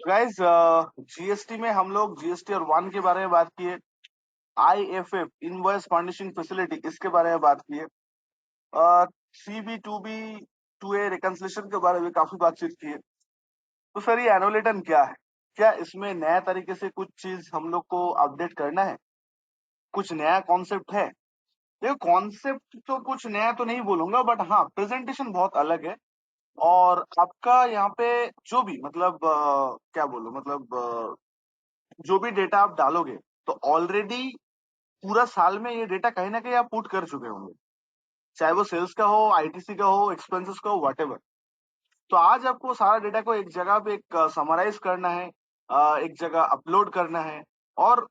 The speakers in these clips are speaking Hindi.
गाइस, जीएसटी में हम लोग जीएसटी और वन के बारे में बात किए। आईएफएफ इनवॉइस फर्निशिंग फैसिलिटी इसके बारे में बात किए। CB to B to A reconciliation के बारे में काफी बातचीत की है। तो सर, ये एनुअल रिटर्न क्या है? क्या इसमें नया तरीके से कुछ चीज हम लोग को अपडेट करना है? कुछ नया कॉन्सेप्ट है? देखो, कॉन्सेप्ट तो कुछ नया तो नहीं बोलूंगा, बट हाँ, प्रेजेंटेशन बहुत अलग है। और आपका यहाँ पे जो भी मतलब क्या बोलूं, मतलब जो भी डेटा आप डालोगे, तो ऑलरेडी पूरा साल में ये डेटा कहीं ना कहीं आप पुट कर चुके होंगे। चाहे वो सेल्स का हो, आईटीसी का हो, एक्सपेंसेस का हो, व्हाटएवर। तो आज आपको सारा डेटा को एक जगह पे एक समराइज करना है, एक जगह अपलोड करना है। और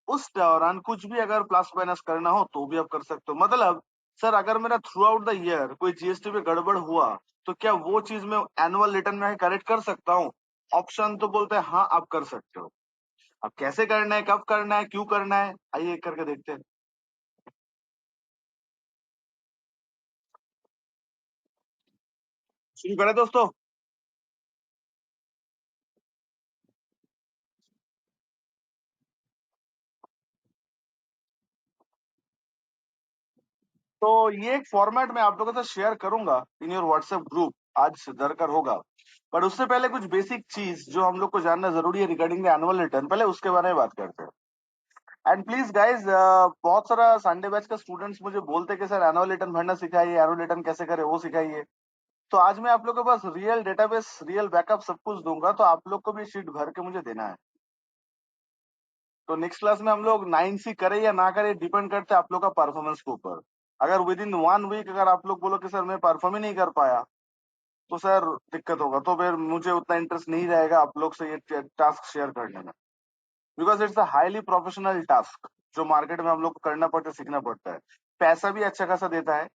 उस दौरान कुछ भी अगर प्लस माइनस करना हो तो भी आप कर सकते हो। मतलब सर, अगर मेरा थ्रू आउट द ईयर कोई जीएसटी में गड़बड़ हुआ, तो क्या वो चीज मैं एनुअल रिटर्न में करेक्ट कर सकता हूँ? ऑप्शन तो बोलते हैं हाँ, आप कर सकते हो। अब कैसे करना है, कब करना है, क्यों करना है, आइए एक करके देखते हैं। शुरू करें दोस्तों। तो ये एक फॉर्मेट मैं आप लोगों के साथ शेयर करूंगा इन योर व्हाट्सएप ग्रुप, आज दरकर होगा। पर उससे पहले कुछ बेसिक चीज जो हम लोग को जानना जरूरी है रिगार्डिंग द एनुअल रिटर्न, पहले उसके बारे में बात करते हैं। एंड प्लीज गाइज, बहुत सारा संडे बैच का स्टूडेंट्स मुझे बोलते हैं कि सर एनुअल रिटर्न भरना सिखाइए, एनुअल रिटर्न कैसे करें वो सिखाइए। तो आज मैं आप लोग के पास रियल डेटाबेस, रियल बैकअप सब कुछ दूंगा, तो आप लोग को भी शीट भर के मुझे देना है। तो नेक्स्ट क्लास में हम लोग 9C करें या ना करें, डिपेंड करते हैं आप लोग का परफॉर्मेंस के ऊपर। अगर विद इन 1 वीक अगर आप लोग बोलो कि सर मैं परफॉर्म ही नहीं कर पाया, तो सर दिक्कत होगा। तो फिर मुझे उतना इंटरेस्ट नहीं रहेगा आप लोग से ये टास्क शेयर करने में। Because it's a highly professional task जो मार्केट में हम लोग को करना पड़ता है, सीखना पड़ता है। पैसा भी अच्छा खासा देता है।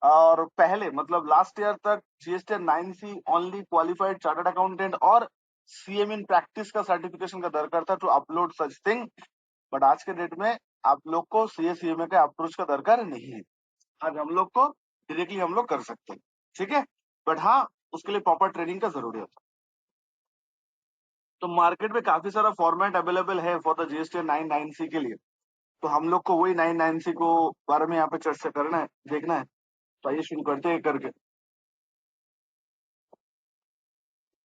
और पहले मतलब लास्ट ईयर तक GST 9C only qualified chartered accountant और सीएम इन प्रैक्टिस का सर्टिफिकेशन का दरकार था to upload such thing. But आज के डेट में आप लोग को सीएसीएमए का अप्रोच का दरकार नहीं है। आज हम लोग को डायरेक्टली हम लोग कर सकते हैं। ठीक है। बट हाँ, उसके लिए प्रॉपर ट्रेनिंग का जरूरी होता है। तो मार्केट में काफी सारा फॉर्मेट अवेलेबल है फॉर द जीएसटी 9 9C के लिए। तो हम लोग को वही 9 9C को बारे में यहाँ पे चर्चा करना है, देखना है। तो आइए शुरू करते हैं करके।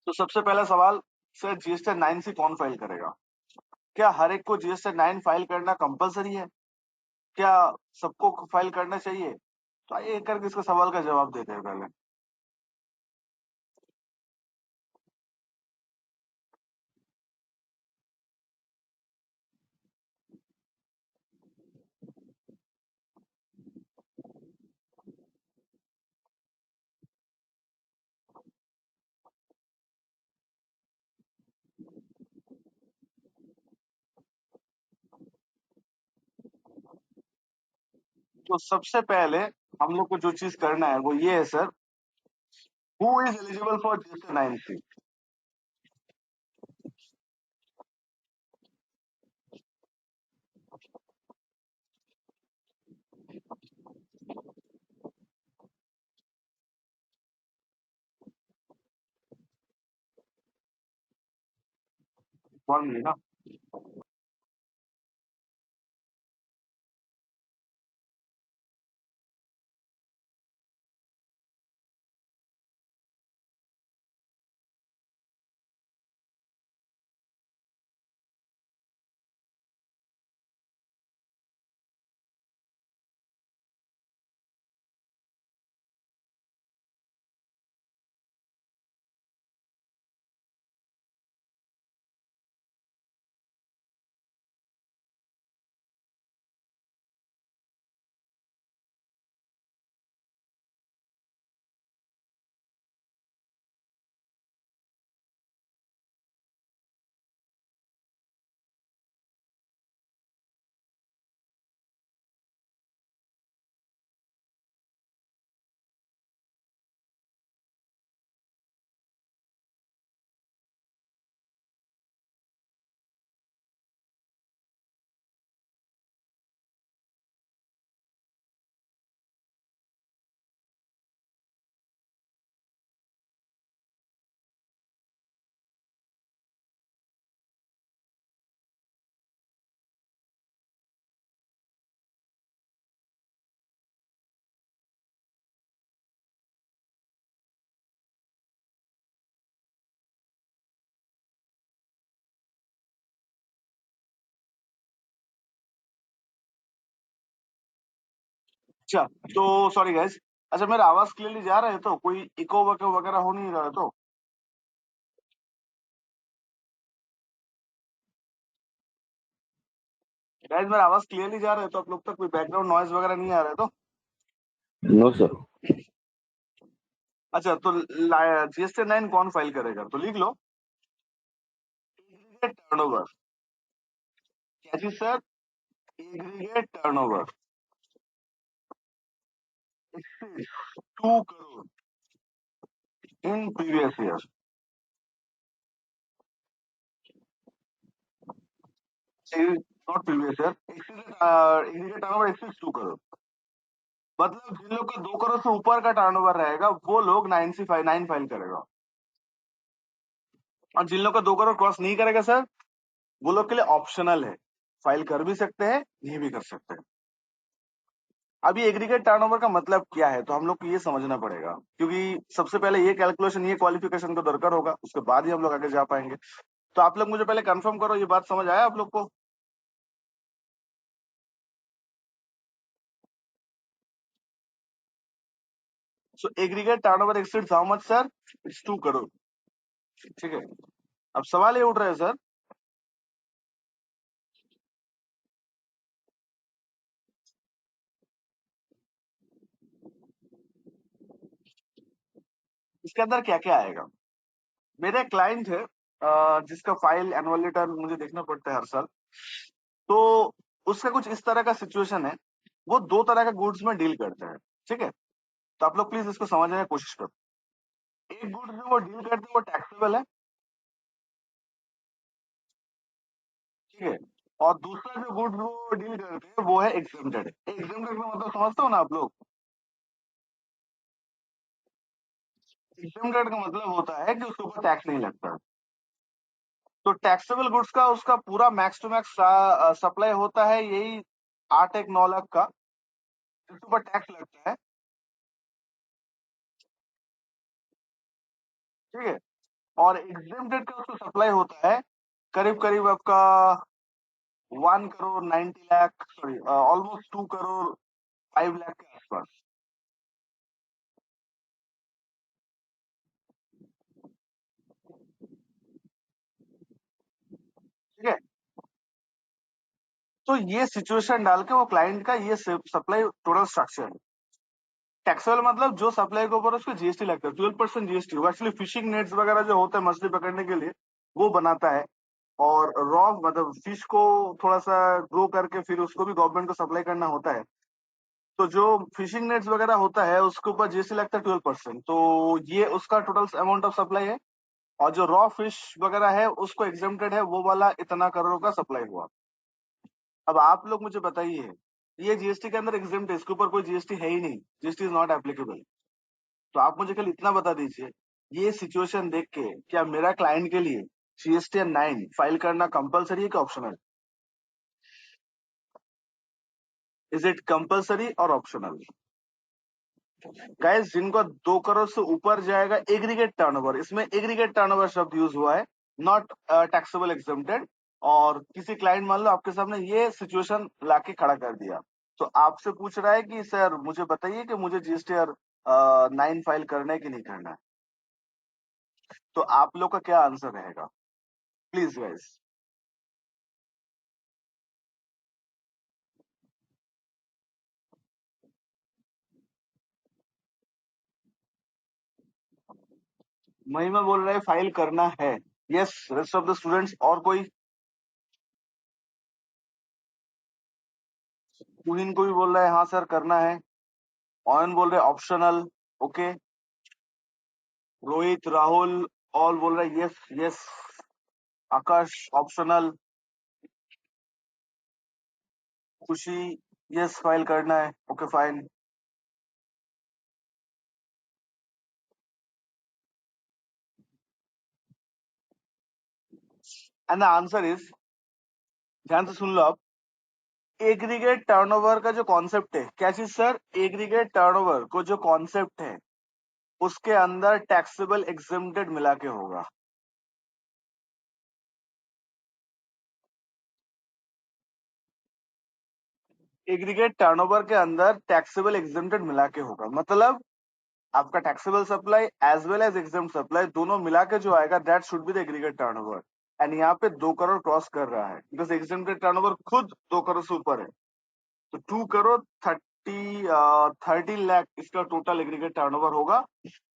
तो सबसे पहला सवाल, सर जीएसटी 9C कौन फाइल करेगा? क्या हर एक को जीएसटी 9 फाइल करना कंपलसरी है? क्या सबको फाइल करना चाहिए? तो आइए एक करके इसका सवाल का जवाब देते हैं पहले। तो सबसे पहले हम लोग को जो चीज करना है वो ये है sir, who is eligible for GST 9C? Form ना। अच्छा, तो सॉरी गाइस। अच्छा, मेरा आवाज क्लियरली जा रहा है? तो कोई इको वको वगैरह हो नहीं रहा है तो? गाइस, मेरा आवाज क्लियरली जा रहा है तो? आप लोग तक कोई बैकग्राउंड नॉइज वगैरह नहीं आ रहा है तो? No sir. अच्छा, तो GST 9 कौन फाइल करेगा? तो लिख लो, एग्रीगेट टर्नओवर। क्या चीज sir? Aggregate turnover exceed 2 crore in previous year. Not previous year, aggregate turnover exceed 2 crore. मतलब जिन लोग का 2 करोड़ से ऊपर का टर्नओवर रहेगा वो लोग 9C9 फाइल करेगा, और जिन लोग का 2 करोड़ क्रॉस नहीं करेगा सर, वो लोग के लिए ऑप्शनल है, फाइल कर भी सकते हैं, नहीं भी कर सकते हैं। अभी एग्रीगेट टर्नओवर का मतलब क्या है, तो हम लोग को ये समझना पड़ेगा, क्योंकि सबसे पहले ये कैलकुलेशन, ये क्वालिफिकेशन को दरकार होगा, उसके बाद ही हम लोग आगे जा पाएंगे। तो आप लोग मुझे पहले कंफर्म करो, ये बात समझ आया आप लोग को? So aggregate turnover exceeds how much sir? It's 2 crore. ठीक है, अब सवाल ये उठ रहा है सर, इसके अंदर क्या क्या आएगा? मेरा क्लाइंट है, जिसका फाइल एनुअल रिटर्न मुझे देखना पड़ता है हर साल। तो उसका कुछ इस तरह का सिचुएशन है, वो 2 तरह का गुड्स में डील करता है। ठीक है, तो आप लोग प्लीज इसको समझने की कोशिश करो। एक गुड्स जो वो डील करते हैं वो टैक्सेबल है, ठीक है, और दूसरा जो गुड्स वो डील करते हैं वो है एग्जेम्प्टेड। एग्जेम्प्टेड का मतलब समझते हो ना आप लोग? एग्जेम्प्टेड का मतलब होता है कि उसके ऊपर टैक्स नहीं लगता। तो टैक्सेबल गुड्स का उसका पूरा मैक्स टू मैक्स सप्लाई होता है यही 8-9 लाख का, जिसके ऊपर टैक्स लगता है। ठीक है, और एग्जेम्प्टेड का उसको सप्लाई होता है करीब करीब आपका 1 करोड़ 90 लाख, सॉरी ऑलमोस्ट 2 करोड़ 5 लाख के आसपास। ठीक है, तो ये सिचुएशन डाल के वो क्लाइंट का ये सप्लाई टोटल स्ट्रक्चर है। टैक्सेबल मतलब जो सप्लाई के ऊपर उसको जीएसटी लगता है, 12% जीएसटी। वो एक्चुअली फिशिंग नेट्स वगैरह जो होते हैं मछली पकड़ने के लिए, वो बनाता है। और रॉ मतलब फिश को थोड़ा सा ग्रो करके फिर उसको भी गवर्नमेंट को सप्लाई करना होता है। तो जो फिशिंग नेट्स वगैरह होता है उसके ऊपर जीएसटी लगता है 12%। तो ये उसका टोटल अमाउंट ऑफ सप्लाई है। और जो रॉ फिश वगैरह है उसको एग्जेम्प्टेड है, वो वाला इतना करोड़ का सप्लाई हुआ। अब आप लोग मुझे बताइए, ये जीएसटी के अंदर एग्जेम्प्ट है, इसके ऊपर कोई जीएसटी है ही नहीं, जीएसटी इज नॉट एप्लीकेबल। तो आप मुझे कल इतना बता दीजिए, ये सिचुएशन देख के क्या मेरा क्लाइंट के लिए GST 9 फाइल करना कंपलसरी है कि ऑप्शनल? इज इट कंपलसरी और ऑप्शनल? गाइस, जिनको 2 करोड़ से ऊपर जाएगा एग्रीगेट टर्नओवर, इसमें एग्रीगेट टर्नओवर शब्द यूज हुआ है, नॉट टैक्सेबल एग्जेम्प्टेड। और किसी क्लाइंट मान लो आपके सामने ये सिचुएशन लाके खड़ा कर दिया, तो आपसे पूछ रहा है कि सर मुझे बताइए कि मुझे GST 9 फाइल करना है कि नहीं करना है, तो आप लोग का क्या आंसर रहेगा? Please guys. महिमा बोल रहा है फाइल करना है। Yes, rest of the students और कोई? तुहिन को भी बोल रहा है हाँ सर करना है। ऑयन बोल रहे optional. Okay, Rohit Rahul all बोल रहे यस यस। आकाश ऑप्शनल। खुशी यस फाइल करना है। Okay fine. And the answer is, ध्यान से सुन लो आप, एग्रीगेट टर्नओवर का जो कॉन्सेप्ट है, क्या चीज सर? एग्रीगेट टर्नओवर को जो कॉन्सेप्ट है उसके अंदर टैक्सेबल एग्जेम्प्टेड मिला के होगा। एग्रीगेट टर्नओवर के अंदर टैक्सेबल एग्जेम्प्टेड मिला के होगा, मतलब आपका taxable supply as well as exempt supply दोनों मिला के जो आएगा that should be the aggregate turnover. And यहाँ पे 2 करोड़ क्रॉस कर रहा है बिकॉज एग्जेम्प्टेड टर्नओवर खुद 2 करोड़ से ऊपर है। तो 2 करोड़ 30 लाख इसका टोटल एग्रीगेट टर्नओवर होगा।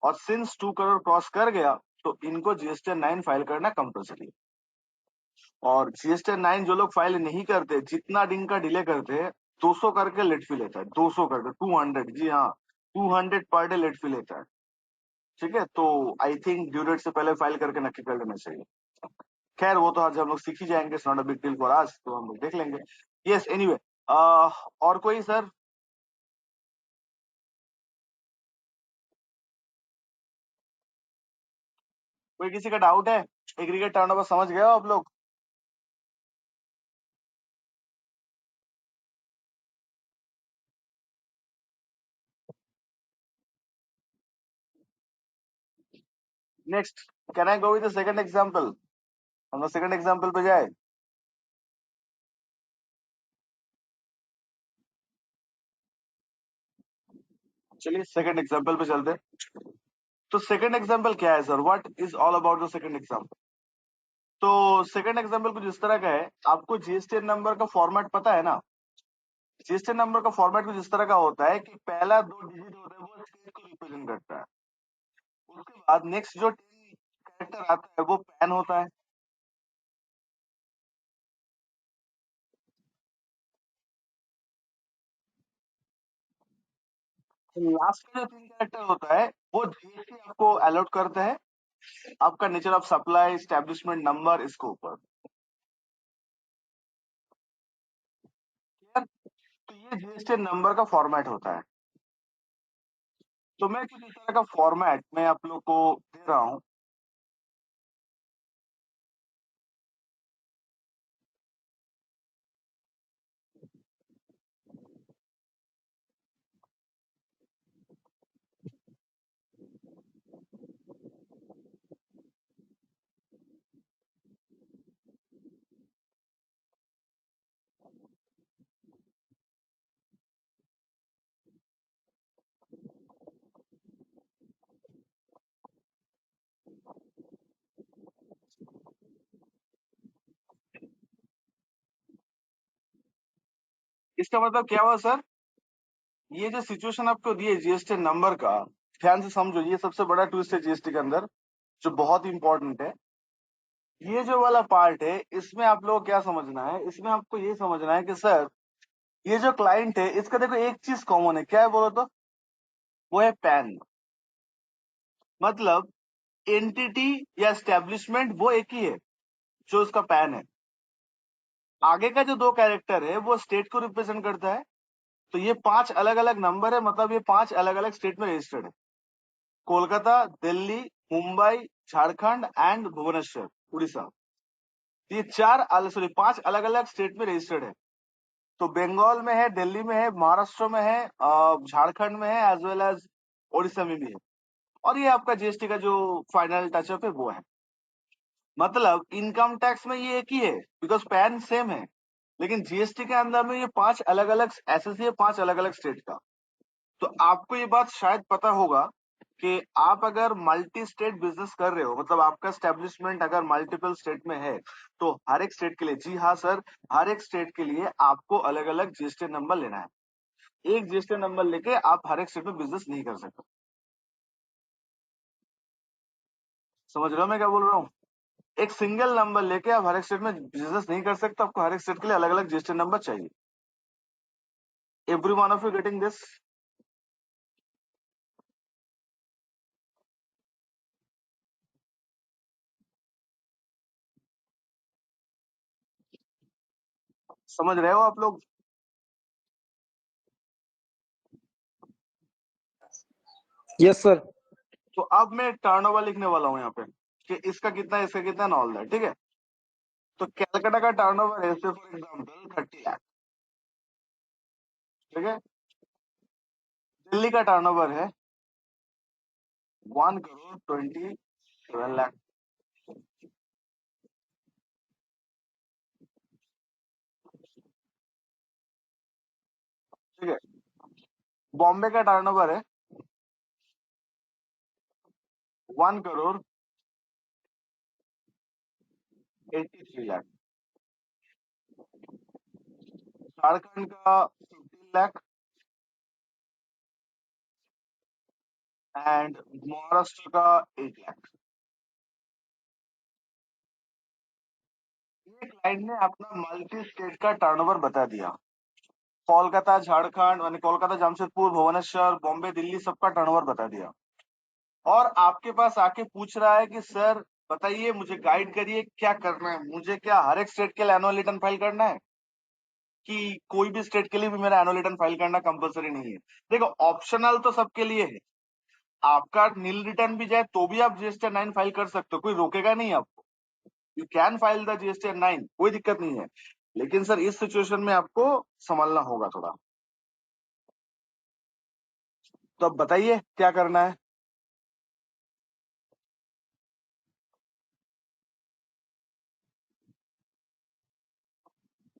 और सिंस 2 करोड़ क्रॉस कर गया तो इनको जीएसटी 9 फाइल करना कंपल्सरी है। और जीएसटी 9 जो लोग फाइल नहीं करते, जितना दिन का डिले करते हैं 200 करके लेट फी लेता है, 200 करके 200, जी हाँ 200 पर डे लेट फी लेता है। ठीक है, तो आई थिंक ड्यू डेट से पहले फाइल करके नक्की कर लेना चाहिए। खैर वो तो आज हम लोग सीख ही जाएंगे, not a big deal for आज, तो हम लोग देख लेंगे। यस एनीवे, और कोई सर? कोई किसी का डाउट है? एग्रीगेट टर्नओवर समझ गए हो आप लोग? Next, can I go with the second example? हम लोग सेकंड एग्जांपल पे जाए। चलिए सेकंड एग्जांपल पे चलते हैं। तो सेकंड एग्जांपल क्या है sir? What is all about the second example? तो सेकंड एग्जांपल कुछ इस तरह का है, आपको जीएसटी नंबर का फॉर्मेट पता है ना? जीएसटी नंबर का फॉर्मेट कुछ इस तरह का होता है कि पहला 2 डिजिट होता है वो स्टेट को रिप्रेजेंट करता है। उसके बाद नेक्स्ट जो 10 कैरेक्टर आता है वो पैन होता है। लास्ट का जो 3 कैरेक्टर होता है वो जीएसटी आपको अलॉट करता है आपका nature of supply, establishment number, इसके ऊपर। क्लियर? तो ये जीएसटी नंबर का फॉर्मेट होता है। तो मैं कुछ इस तरह का फॉर्मेट मैं आप लोग को दे रहा हूँ। इसका मतलब क्या हुआ सर? ये जो सिचुएशन आपको दी है जीएसटी नंबर का, ध्यान से समझो, ये सबसे बड़ा ट्विस्ट है जीएसटी के अंदर जो बहुत इंपॉर्टेंट है। ये जो वाला पार्ट है इसमें आप लोग क्या समझना है, इसमें आपको ये समझना है कि सर ये जो क्लाइंट है इसका देखो एक चीज कॉमन है, क्या है बोलो तो? वो है पैन। मतलब एंटिटी या एस्टेब्लिशमेंट वो एक ही है जो उसका पैन है। आगे का जो 2 कैरेक्टर है वो स्टेट को रिप्रेजेंट करता है। तो ये 5 अलग अलग नंबर है, मतलब ये 5 अलग अलग स्टेट में रजिस्टर्ड है। कोलकाता, दिल्ली, मुंबई, झारखंड एंड भुवनेश्वर, उड़ीसा। ये 5 अलग अलग स्टेट में रजिस्टर्ड है। तो बंगाल में है, दिल्ली में है, महाराष्ट्र में है, झारखंड में है, एज वेल एज उड़ीसा में भी है। और ये आपका जीएसटी का जो फाइनल टचअप है वो है। मतलब इनकम टैक्स में ये एक ही है बिकॉज पैन सेम है, लेकिन जीएसटी के अंदर में ये 5 अलग अलग एसएससी है, 5 अलग अलग स्टेट का। तो आपको ये बात शायद पता होगा कि आप अगर मल्टी स्टेट बिजनेस कर रहे हो, मतलब आपका स्टेब्लिशमेंट अगर मल्टीपल स्टेट में है, तो हर एक स्टेट के लिए, जी हाँ सर, हर एक स्टेट के लिए आपको अलग अलग जीएसटी नंबर लेना है। एक जीएसटी नंबर लेके आप हर एक स्टेट में बिजनेस नहीं कर सकते। समझ रहे हो मैं क्या बोल रहा हूँ? एक सिंगल नंबर लेके आप हर एक स्टेट में बिजनेस नहीं कर सकते, आपको हर एक स्टेट के लिए अलग अलग जीएसटी नंबर चाहिए। Every one of you getting this? समझ रहे हो आप लोग? Yes sir. तो अब मैं टर्नओवर लिखने वाला हूँ यहाँ पे कि इसका कितना है, इसका कितना है, ऑल दैट। ठीक है, तो कैलकाटा का टर्नओवर है फॉर एग्जांपल 30 लाख। ठीक है, दिल्ली का टर्नओवर है 1 करोड़ 27 लाख। बॉम्बे का टर्नओवर है 1,83,00,000। झारखंड का 15 लाख एंड महाराष्ट्र का 8 लाख। ये क्लाइंट ने अपना मल्टी स्टेट का टर्नओवर बता दिया। कोलकाता, झारखंड यानी कोलकाता, जमशेदपुर, भुवनेश्वर, बॉम्बे, दिल्ली सबका टर्नओवर बता दिया। और आपके पास आके पूछ रहा है कि सर बताइए, मुझे गाइड करिए, क्या करना है मुझे? क्या हर एक स्टेट के लिए एनुअल रिटर्न फाइल करना है कि कोई भी स्टेट के लिए भी मेरा एनुअल रिटर्न फाइल करना कंपलसरी नहीं है? देखो, ऑप्शनल तो सबके लिए है। आपका नील रिटर्न भी जाए तो भी आप जीएसटी 9 फाइल कर सकते हो, कोई रोकेगा नहीं आपको। You can file the GST 9, कोई दिक्कत नहीं है। लेकिन सर इस सिचुएशन में आपको संभालना होगा थोड़ा। तो अब बताइए क्या करना है।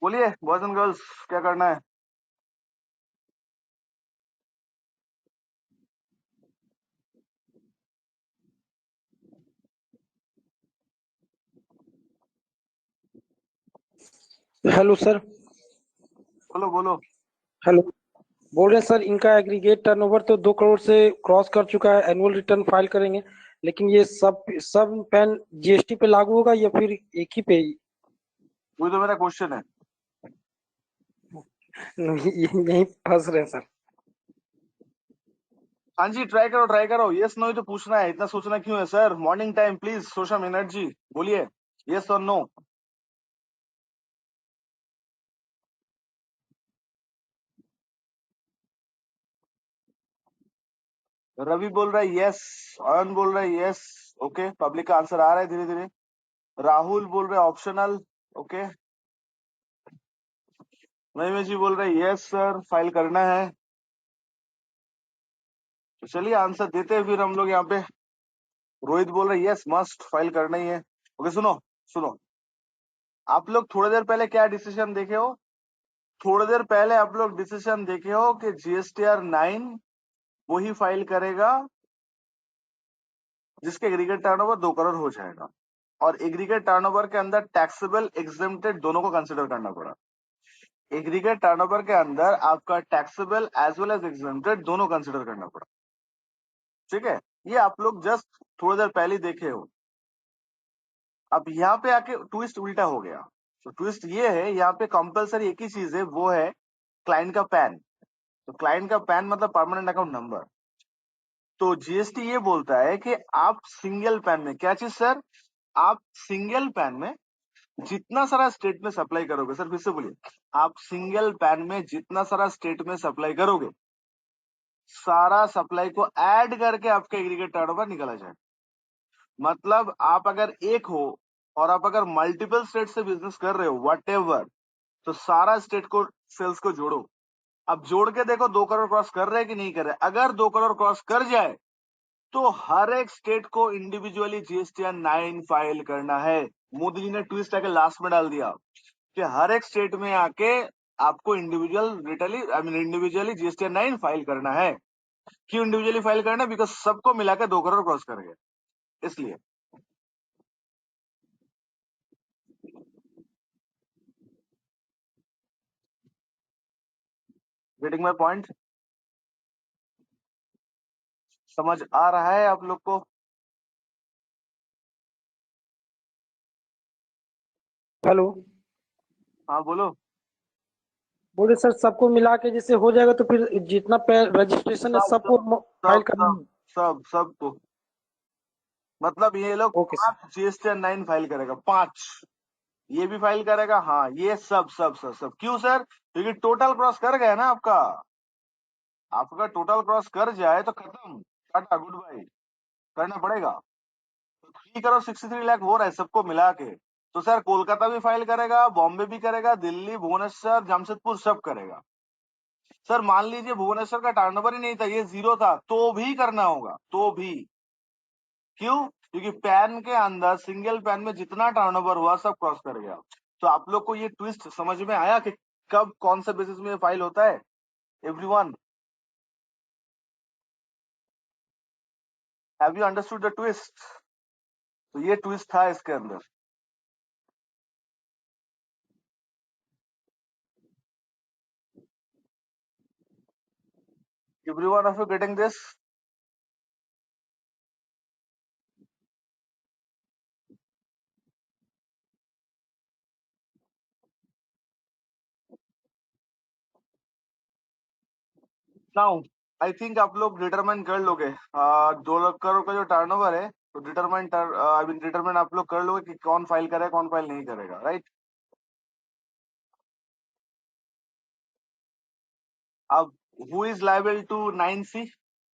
बोलिए बॉयज एंड गर्ल्स, क्या करना है? Hello sir. बोलो बोलो। हेलो। बोल रहे हैं सर, इनका एग्रीगेट टर्नओवर तो 2 करोड़ से क्रॉस कर चुका है, एनुअल रिटर्न फाइल करेंगे, लेकिन ये सब सब पैन जीएसटी पे लागू होगा या फिर एक ही पे? वही तो मेरा क्वेश्चन है। यहीं फंस रहे हैं सर। हाँ जी, ट्राई करो ट्राई करो। यस नो ही तो पूछना है, इतना सोचना क्यों है sir? Morning time, please show some energy. बोलिए यस और नो। रवि बोल रहा है यस, अयन बोल रहा है यस। ओके, पब्लिक का आंसर आ रहा है धीरे धीरे। राहुल बोल रहे ऑप्शनल। ओके, महिमा जी बोल रहे यस सर, फाइल करना है। तो चलिए आंसर देते हैं फिर हम लोग यहाँ पे। रोहित बोल रहे यस, मस्ट फाइल करना ही है। ओके, सुनो सुनो, आप लोग थोड़ी देर पहले क्या डिसीजन देखे हो? थोड़ी देर पहले आप लोग डिसीजन देखे हो कि जीएसटीआर 9 वही फाइल करेगा जिसके एग्रीगेट टर्नओवर 2 करोड़ हो जाएगा। और एग्रीगेट टर्नओवर के अंदर टैक्सेबल एग्जेम्प्टेड दोनों को कंसिडर करना पड़ा। एग्रीगेट टर्नओवर के अंदर आपका taxable as well as exempted दोनों कंसिडर करना पड़ा। ठीक है, ये आप लोग जस्ट थोड़ी देर पहले देखे हो। अब यहाँ पे आके ट्विस्ट उल्टा हो गया। तो ट्विस्ट ये है, यहाँ पे कंपलसरी एक ही चीज है, वो है क्लाइंट का पैन। तो क्लाइंट का पैन मतलब परमानेंट अकाउंट नंबर। तो जीएसटी ये बोलता है कि आप सिंगल पैन में, क्या चीज सर? आप सिंगल पैन में जितना सारा स्टेट में सप्लाई करोगे, सर फिर से बोलिए, आप सिंगल पैन में जितना सारा स्टेट में सप्लाई करोगे, सारा सप्लाई को ऐड करके आपका एग्रीगेट टर्नओवर निकाला जाए। मतलब आप अगर एक हो और आप अगर मल्टीपल स्टेट से बिजनेस कर रहे हो व्हाटएवर, तो सारा स्टेट को सेल्स को जोड़ो। अब जोड़ के देखो 2 करोड़ क्रॉस कर रहे हैं कि नहीं कर रहे। अगर 2 करोड़ क्रॉस कर जाए तो हर एक स्टेट को इंडिविजुअली जीएसटी 9 फाइल करना है। मोदी जी ने ट्विस्ट आके लास्ट में डाल दिया कि हर एक स्टेट में आके आपको इंडिविजुअली जीएसटी 9 फाइल करना है। क्यों इंडिविजुअली फाइल करना है? बिकॉज सबको मिलाकर 2 करोड़ क्रॉस करेंगे, इसलिए। Getting my point? समझ आ रहा है आप लोग को? हेलो। हाँ बोलो। बोले सर, सबको मिला के जैसे हो जाएगा तो फिर जितना रजिस्ट्रेशन है सब सब सबको फाइल सब करना सब है? सब सबको, मतलब ये लोग ओके सर। 5 जीएसटी 9 फाइल करेगा, 5। ये भी फाइल करेगा, हाँ, ये सब सब सब सब। क्यों सर? क्योंकि टोटल क्रॉस कर गया ना आपका। आपका टोटल क्रॉस कर जाए तो खत्म, टाटा गुड बाय, करना पड़ेगा। तो 3,63 लाख हो रहा है सबको मिला के। तो सर कोलकाता भी फाइल करेगा, बॉम्बे भी करेगा, दिल्ली, भुवनेश्वर, जमशेदपुर सब करेगा। सर मान लीजिए भुवनेश्वर का टर्नओवर ही नहीं था, ये जीरो था, तो भी करना होगा, तो भी। क्यों? क्योंकि पैन के अंदर सिंगल पैन में जितना टर्नओवर हुआ सब क्रॉस कर गया। तो आप लोग को ये ट्विस्ट समझ में आया कि कब कौन से बेसिस में फाइल होता है everyone? Have you understood the twist? तो ये ट्विस्ट था इसके अंदर. Everyone of you getting this? Now, I think आप लोग डिटरमाइन कर लोगे 2 करोड़ का जो टर्नओवर है, तो डिटरमाइन आप लोग कर लोगे कि कौन फाइल करेगा कौन फाइल नहीं करेगा, राइट? अब who is liable to 9C?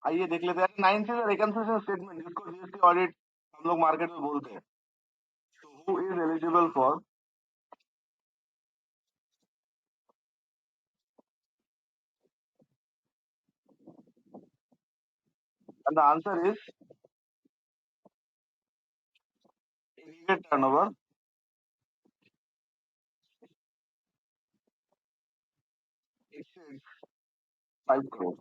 आइए देख लेते हैं. 9C इज रिकंसिलिएशन स्टेटमेंट जिसको जीएसटी ऑडिट हम लोग मार्केट में बोलते हैं. तो who is eligible for? And the answer is aggregate turnover accessed 5 crore.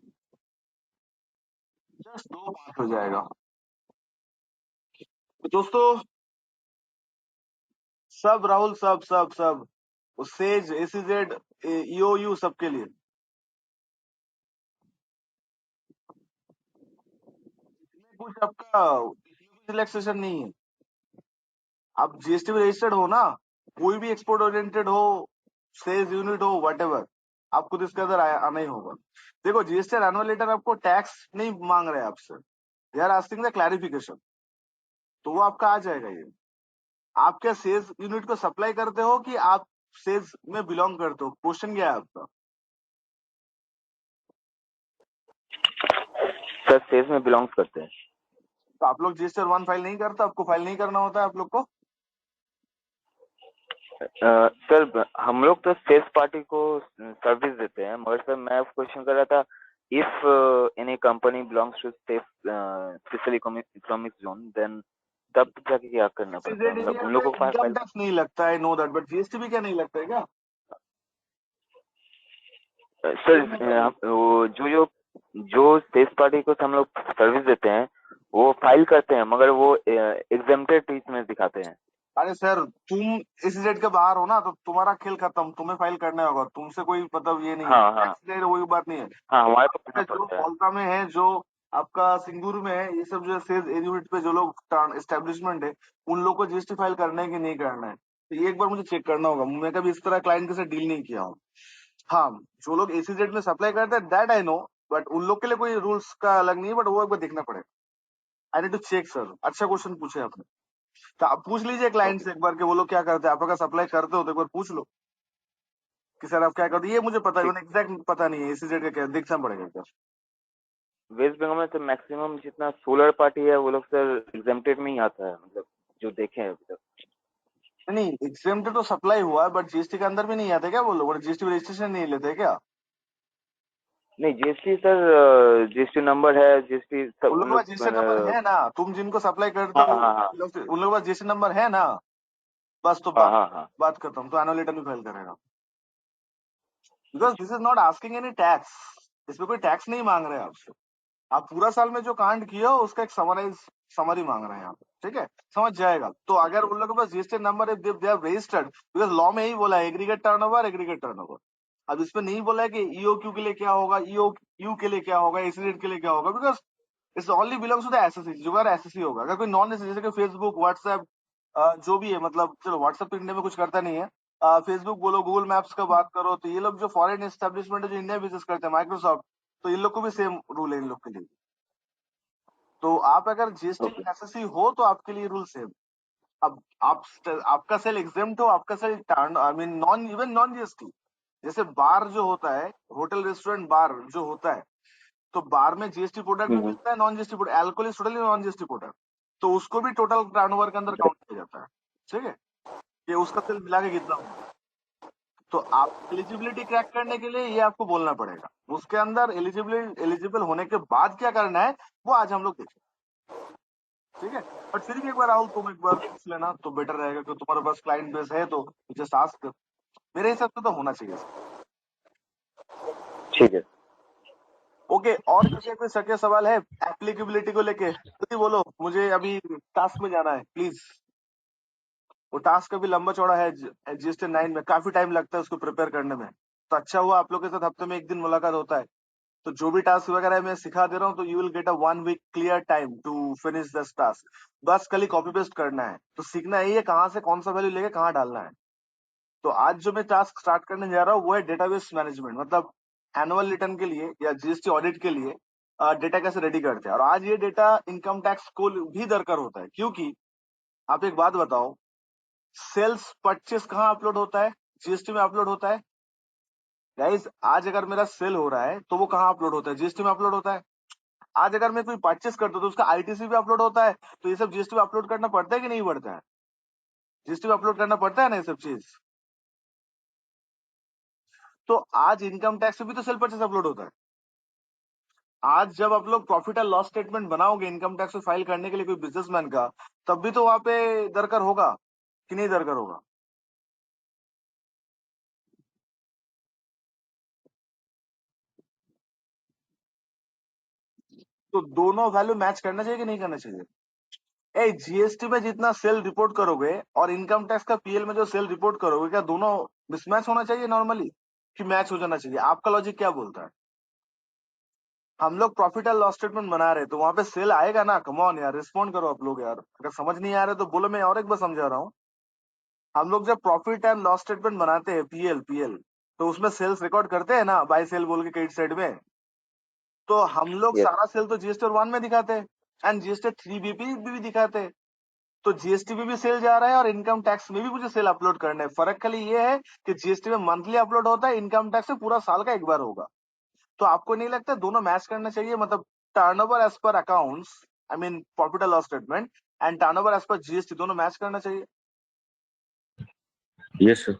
Just 2 पास हो जाएगा. तो दोस्तों सब राहुल सब सेज एसीजेड ईओयू सबके लिए इसमें कुछ आपका रिलैक्सेशन नहीं है. आप जीएसटी में रजिस्टर्ड हो ना, कोई भी एक्सपोर्ट ओरिएंटेड हो, सेल्स यूनिट हो, व्हाटएवर, आपको तो इसके अंदर आना ही होगा. देखो जीएसटी एनुअल लेटर आपको टैक्स नहीं मांग रहे आपसे, they are asking the clarification, तो वो आपका आ जाएगा. ये आप क्या सेल्स यूनिट को सप्लाई करते हो कि आप सेल्स में बिलोंग करते हो? क्वेश्चन क्या है आपका? सर सेल्स में बिलोंग्स करते हैं. तो आप लोग जीएसटी 1 फाइल नहीं करते? आपको फाइल नहीं करना होता है आप लोग को? सर हम लोग तो सेल्स पार्टी को सर्विस देते हैं, मगर सर मैं क्वेश्चन कर रहा था if any company belongs to special economic zone then तब जाके क्या करना पड़ता है? मतलब उन लोगों को इनकम टैक्स नहीं लगता है, नो दैट, बट जीएसटी भी क्या नहीं लगता है क्या? सर जो सेल्स पार्टी को हम लोग सर्विस देते हैं वो फाइल करते हैं, मगर वो एग्जेम्प्टेड में दिखाते हैं. अरे सर, तुम इस डेट के बाहर हो ना, तो तुम्हारा खेल खत्म, तुम्हें फाइल करना होगा. तुमसे कोई मतलब ये नहीं है. हाँ वही बात नहीं है. हाँ हमारे को करना जो पड़ता है. फौलता में है, जो आपका सिंगूर में है, ये सब जो सेल्स यूनिट पे जो लोग एस्टेब्लिशमेंट है, उन लोग को जीएसटी फाइल करना है कि नहीं करना है, तो ये एक बार मुझे चेक करना होगा. मैं कभी इस तरह क्लाइंट के साथ डील नहीं किया हूँ. हाँ, जो लोग एसीजेड में सप्लाई करते हैं दैट आई नो, बट उन लोग के लिए कोई रूल्स का अलग नहीं है, बट वो एक बार देखना पड़ेगा. I need to check sir. अच्छा क्वेश्चन पूछे आपने, तो आप पूछ लीजिए क्लाइंट से एक बार कि वो लोग क्या करते हैं. आप अगर सप्लाई करते हो तो एक बार पूछ लो कि सर आप क्या करते हो. ये मुझे पता है, एग्जैक्ट पता नहीं है एसीजेड का क्या, देखना पड़ेगा एक बार. वेस्ट बंगाल में तो मैक्सिमम जितना सोलर पार्टी है वो लोग सर एग्जेम्प्टेड में ही आता है, मतलब जो देखे हैं अभी तक. नहीं, एग्जेम्प्टेड तो सप्लाई हुआ है, बट जीएसटी के अंदर भी नहीं आते क्या वो लोग? जीएसटी रजिस्ट्रेशन नहीं लेते क्या? नहीं जीएसटी सर, जीएसटी नंबर है, जीएसटी सब उन उन लोगों के लोग पास जीएसटी नंबर है ना, तुम जिनको सप्लाई करते हाँ हो हाँ हाँ उन लोगों के पास जीएसटी नंबर है ना, बस. तो हाँ हाँ हाँ. बात करता हूँ, तो एनुअल रिटर्न भी फाइल करेगा. Because this is not asking any tax. इसमें कोई टैक्स नहीं मांग रहे हैं आपसे. आप पूरा साल में जो कांड किए हो उसका एक समरी मांग रहे हैं यहाँ पे, ठीक है? समझ जाएगा. तो अगर उन लोगों के पास जीएसटी नंबर है, they have registered, because law में ही बोला है एग्रीगेट टर्नओवर. अब इसमें नहीं बोला है कि ईओक्यू के लिए क्या होगा, ईओयू के लिए क्या होगा, एसीडेट के लिए क्या होगा, because it's only belongs to the SSC. जो अगर एसएससी होगा, अगर कोई नॉन एसएससी, जैसे कि फेसबुक, व्हाट्सएप, जो भी है, मतलब चलो व्हाट्सएप तो इंडिया में कुछ करता नहीं है. फेसबुक बोलो, गूगल मैप्स का बात करो, तो ये लोग जो फॉरेन एस्टेब्लिशमेंट है जो इंडिया बिजनेस करते हैं, माइक्रोसॉफ्ट, तो इन लोग को भी सेम रूल है इन लोग के लिए. तो आप अगर जीएसटी ओके में एसएससी हो तो आपके लिए रूल सेम. अब आप आपका सेल एग्जेम्प्ट हो, आपका sale I mean non, even non GST, जैसे बार जो होता है, होटल रेस्टोरेंट बार जो होता है, तो बार में जीएसटी प्रोडक्ट भी मिलता है, non GST product. Alcohol is totally non GST product, तो उसको भी टोटल टर्नओवर के अंदर काउंट किया जाता है. ठीक है, कि उसका सेल मिला के कितना होगा. तो आप एलिजिबिलिटी क्रैक करने के लिए ये आपको बोलना पड़ेगा. उसके अंदर एलिजिबल होने के बाद क्या करना है वो आज हम लोग देखें. ठीक है, बट फिर भी एक बार राहुल तुम एक बार पूछ लेना तो बेटर रहेगा, क्योंकि तुम्हारे पास क्लाइंट बेस है, तो जस्ट आस्क. मेरे हिसाब से तो होना चाहिए. ठीक है. ओके, और किसी का कोई शक या सवाल है एप्लीकेबिलिटी को लेके? जल्दी बोलो, मुझे अभी टास्क में जाना है प्लीज। वो टास्क अभी लंबा चौड़ा है, जीएसटी 9 में काफी टाइम लगता है उसको प्रिपेयर करने में। तो अच्छा हुआ आप लोग के साथ हफ्ते में एक दिन मुलाकात होता है। तो जो भी टास्क वगैरह है मैं सिखा दे रहा हूँ, तो you will get a 1 week clear time to finish this task. बस खाली कॉपी पेस्ट करना है, तो सीखना यही है कहाँ से कौन सा वैल्यू लेके कहाँ डालना है। तो आज जो मैं टास्क स्टार्ट करने जा रहा हूँ वो है डेटाबेस मैनेजमेंट, मतलब एनुअल रिटर्न के लिए या जीएसटी ऑडिट के लिए डेटा कैसे रेडी करते हैं। और आज ये डेटा इनकम टैक्स को भी दरकार होता है, क्योंकि आप एक बात बताओ, सेल्स परचेस कहाँ अपलोड होता है? जीएसटी में अपलोड होता है। गाइस, आज अगर मेरा सेल हो रहा है तो वो कहाँ अपलोड होता है? जीएसटी में अपलोड होता है। आज अगर मैं कोई परचेस करता हूँ तो उसका आईटीसी भी अपलोड होता है। तो ये सब जीएसटी में अपलोड करना पड़ता है कि नहीं पड़ता है? जीएसटी में अपलोड करना पड़ता है ना ये सब चीज। तो आज इनकम टैक्स में भी तो सेल परचेस अपलोड होता है। आज जब आप लोग प्रॉफिट एंड लॉस स्टेटमेंट बनाओगे इनकम टैक्स फाइल करने के लिए कोई बिजनेसमैन का, तब भी तो वहां पे दरकार होगा कि नहीं दरकार होगा? तो दोनों वैल्यू मैच करना चाहिए कि नहीं करना चाहिए? ए, जीएसटी में जितना सेल रिपोर्ट करोगे और इनकम टैक्स का पीएल में जो सेल रिपोर्ट करोगे, क्या दोनों मिसमैच होना चाहिए नॉर्मली, कि मैच हो जाना चाहिए? आपका लॉजिक क्या बोलता है? हम लोग प्रॉफिट एंड लॉस स्टेटमेंट बना रहे हैं, तो वहां पे सेल आएगा ना? कम ऑन यार, रिस्पॉन्ड करो आप लोग यार। अगर समझ नहीं आ रहा है तो बोलो, मैं और एक बार समझा रहा हूँ। हम लोग जब प्रॉफिट एंड लॉस स्टेटमेंट बनाते हैं, पीएल पीएल, तो उसमें सेल्स रिकॉर्ड करते हैं ना, बाय सेल बोल के क्रेडिट साइड में। तो हम लोग यस। सारा सेल तो जीएसटी और 1 में दिखाते हैं, एंड जीएसटी 3 बीपी भी दिखाते हैं। तो जीएसटी में भी सेल जा रहा है और इनकम टैक्स में भी मुझे सेल अपलोड करना है। फर्क खाली ये है कि जीएसटी में मंथली अपलोड होता है, इनकम टैक्स में पूरा साल का एक बार होगा। तो आपको नहीं लगता दोनों मैच करना चाहिए? मतलब turnover as per accounts, I mean profit and loss statement, and turnover as per GST, दोनों मैच करना चाहिए। Yes sir.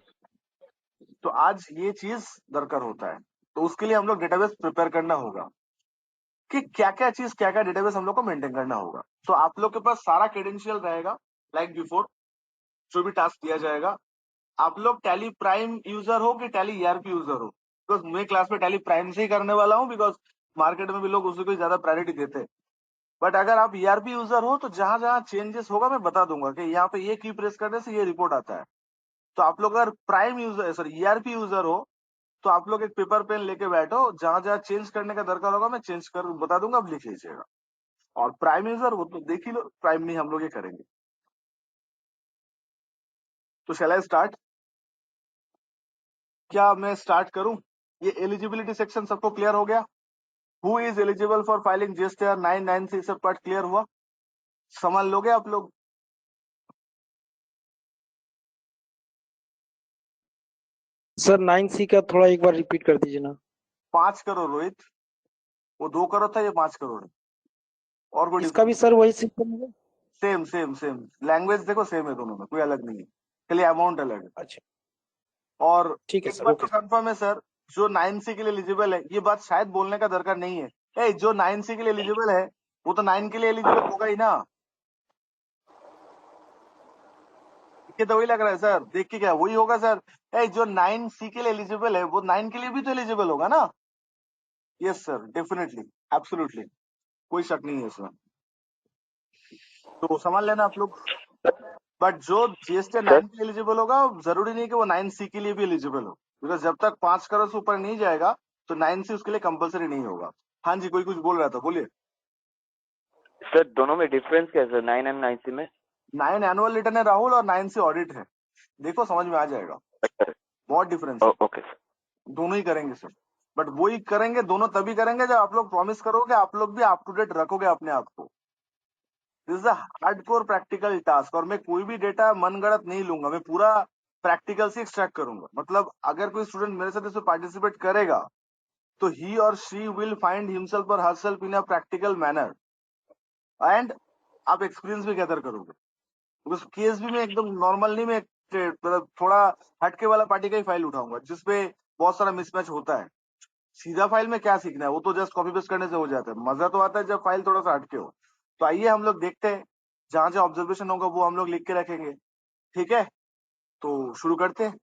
तो आज ये चीज दरकार होता है। तो उसके लिए हम लोग डेटाबेस प्रिपेयर करना होगा कि क्या क्या चीज, क्या क्या डेटाबेस हम लोग को मेंटेन करना होगा। तो आप लोग के पास सारा क्रेडेंशियल रहेगा लाइक बिफोर, जो भी टास्क दिया जाएगा। आप लोग टैली प्राइम यूजर हो कि टैली ईआरपी यूजर हो? बिकॉज मैं क्लास में टैली प्राइम से ही करने वाला हूँ, बिकॉज मार्केट में भी लोग उसी को ज्यादा प्रायोरिटी देते हैं। बट अगर आप ईआरपी यूजर हो तो जहां जहां चेंजेस होगा मैं बता दूंगा कि यहाँ पे ये की प्रेस करने से ये रिपोर्ट आता है। तो आप लोग अगर prime user, sorry ERP user हो, तो आप लोग एक पेपर पेन लेके बैठो, जहां जहां चेंज करने का दरकार होगा मैं चेंज कर बता दूंगा, आप लिख लीजिएगा। और प्राइम यूजर वो तो देख ही लो, प्राइम नहीं हम लोग ये करेंगे। तो शैल आई स्टार्ट? क्या मैं स्टार्ट करूं? ये एलिजिबिलिटी सेक्शन सबको क्लियर हो गया? Who is eligible for filing GSTR 996 सब पार्ट क्लियर हुआ? समझ लोगे आप लोग? सर 9C का थोड़ा एक बार रिपीट कर दीजिए ना। 5 करोड़ रोहित, वो 2 करोड़ था, ये 5 करोड़ है। और कोई इसका डिफरेंस? भी सर वही सिस्टम है? सेम सेम सेम, लैंग्वेज देखो सेम है दोनों में, कोई अलग नहीं है, खाली अमाउंट अलग है। अच्छा, और ठीक है एक सर, बात तो ओके। कंफर्म है सर, जो 9C के लिए एलिजिबल है, ये बात शायद बोलने का दरकार नहीं है। जो 9C के लिए एलिजिबल है वो तो 9 के लिए एलिजिबल होगा ही ना। देख के तो वही लग रहा है सर, देख के क्या वही होगा सर? जो 9C के लिए एलिजिबल है वो 9 के लिए भी तो एलिजिबल होगा ना? यस सर, डेफिनेटली, एब्सोल्युटली, कोई शक नहीं है इसमें। तो समझ लेना आप लोग। बट जो जीएसटी सर 9 के लिए एलिजिबल होगा, जरूरी नहीं कि वो 9C के लिए भी एलिजिबल हो, बिकॉज जब तक 5 करोड़ से ऊपर नहीं जाएगा तो 9C उसके लिए कंपलसरी नहीं होगा। हाँ जी, कोई कुछ बोल रहा था, बोलिए। सर दोनों में डिफरेंस क्या है सर, 9 एंड 9C में? 9 एनुअल रिटर्न है राहुल, और 9C ऑडिट है। देखो समझ में आ जाएगा, बहुत डिफरेंस है। Okay sir. दोनों ही करेंगे सर, बट वो ही करेंगे, दोनों तभी करेंगे जब आप लोग प्रॉमिस करोगे, आप लोग भी अप टू डेट रखोगे अपने आप को। This is a hardcore practical task, और मैं कोई भी डेटा मनगढ़ंत नहीं लूंगा, मैं पूरा प्रैक्टिकल से एक्सट्रैक्ट करूंगा। मतलब अगर कोई स्टूडेंट मेरे साथ इसमें पार्टिसिपेट करेगा, तो ही और शी विल फाइंड हिमसेल्फ और herself in a practical manner, and आप एक्सपीरियंस भी गैदर करोगे। उस केस भी मैं एकदम नॉर्मल नहीं, मैं मतलब थोड़ा हटके वाला पार्टी का ही फाइल उठाऊंगा, जिसपे बहुत सारा मिसमैच होता है। सीधा फाइल में क्या सीखना है, वो तो जस्ट कॉपी पेस्ट करने से हो जाता है। मजा तो आता है जब फाइल थोड़ा सा हटके हो। तो आइए हम लोग देखते हैं, जहां जहां ऑब्जर्वेशन होगा वो हम लोग लिख के रखेंगे। ठीक है, तो शुरू करते हैं।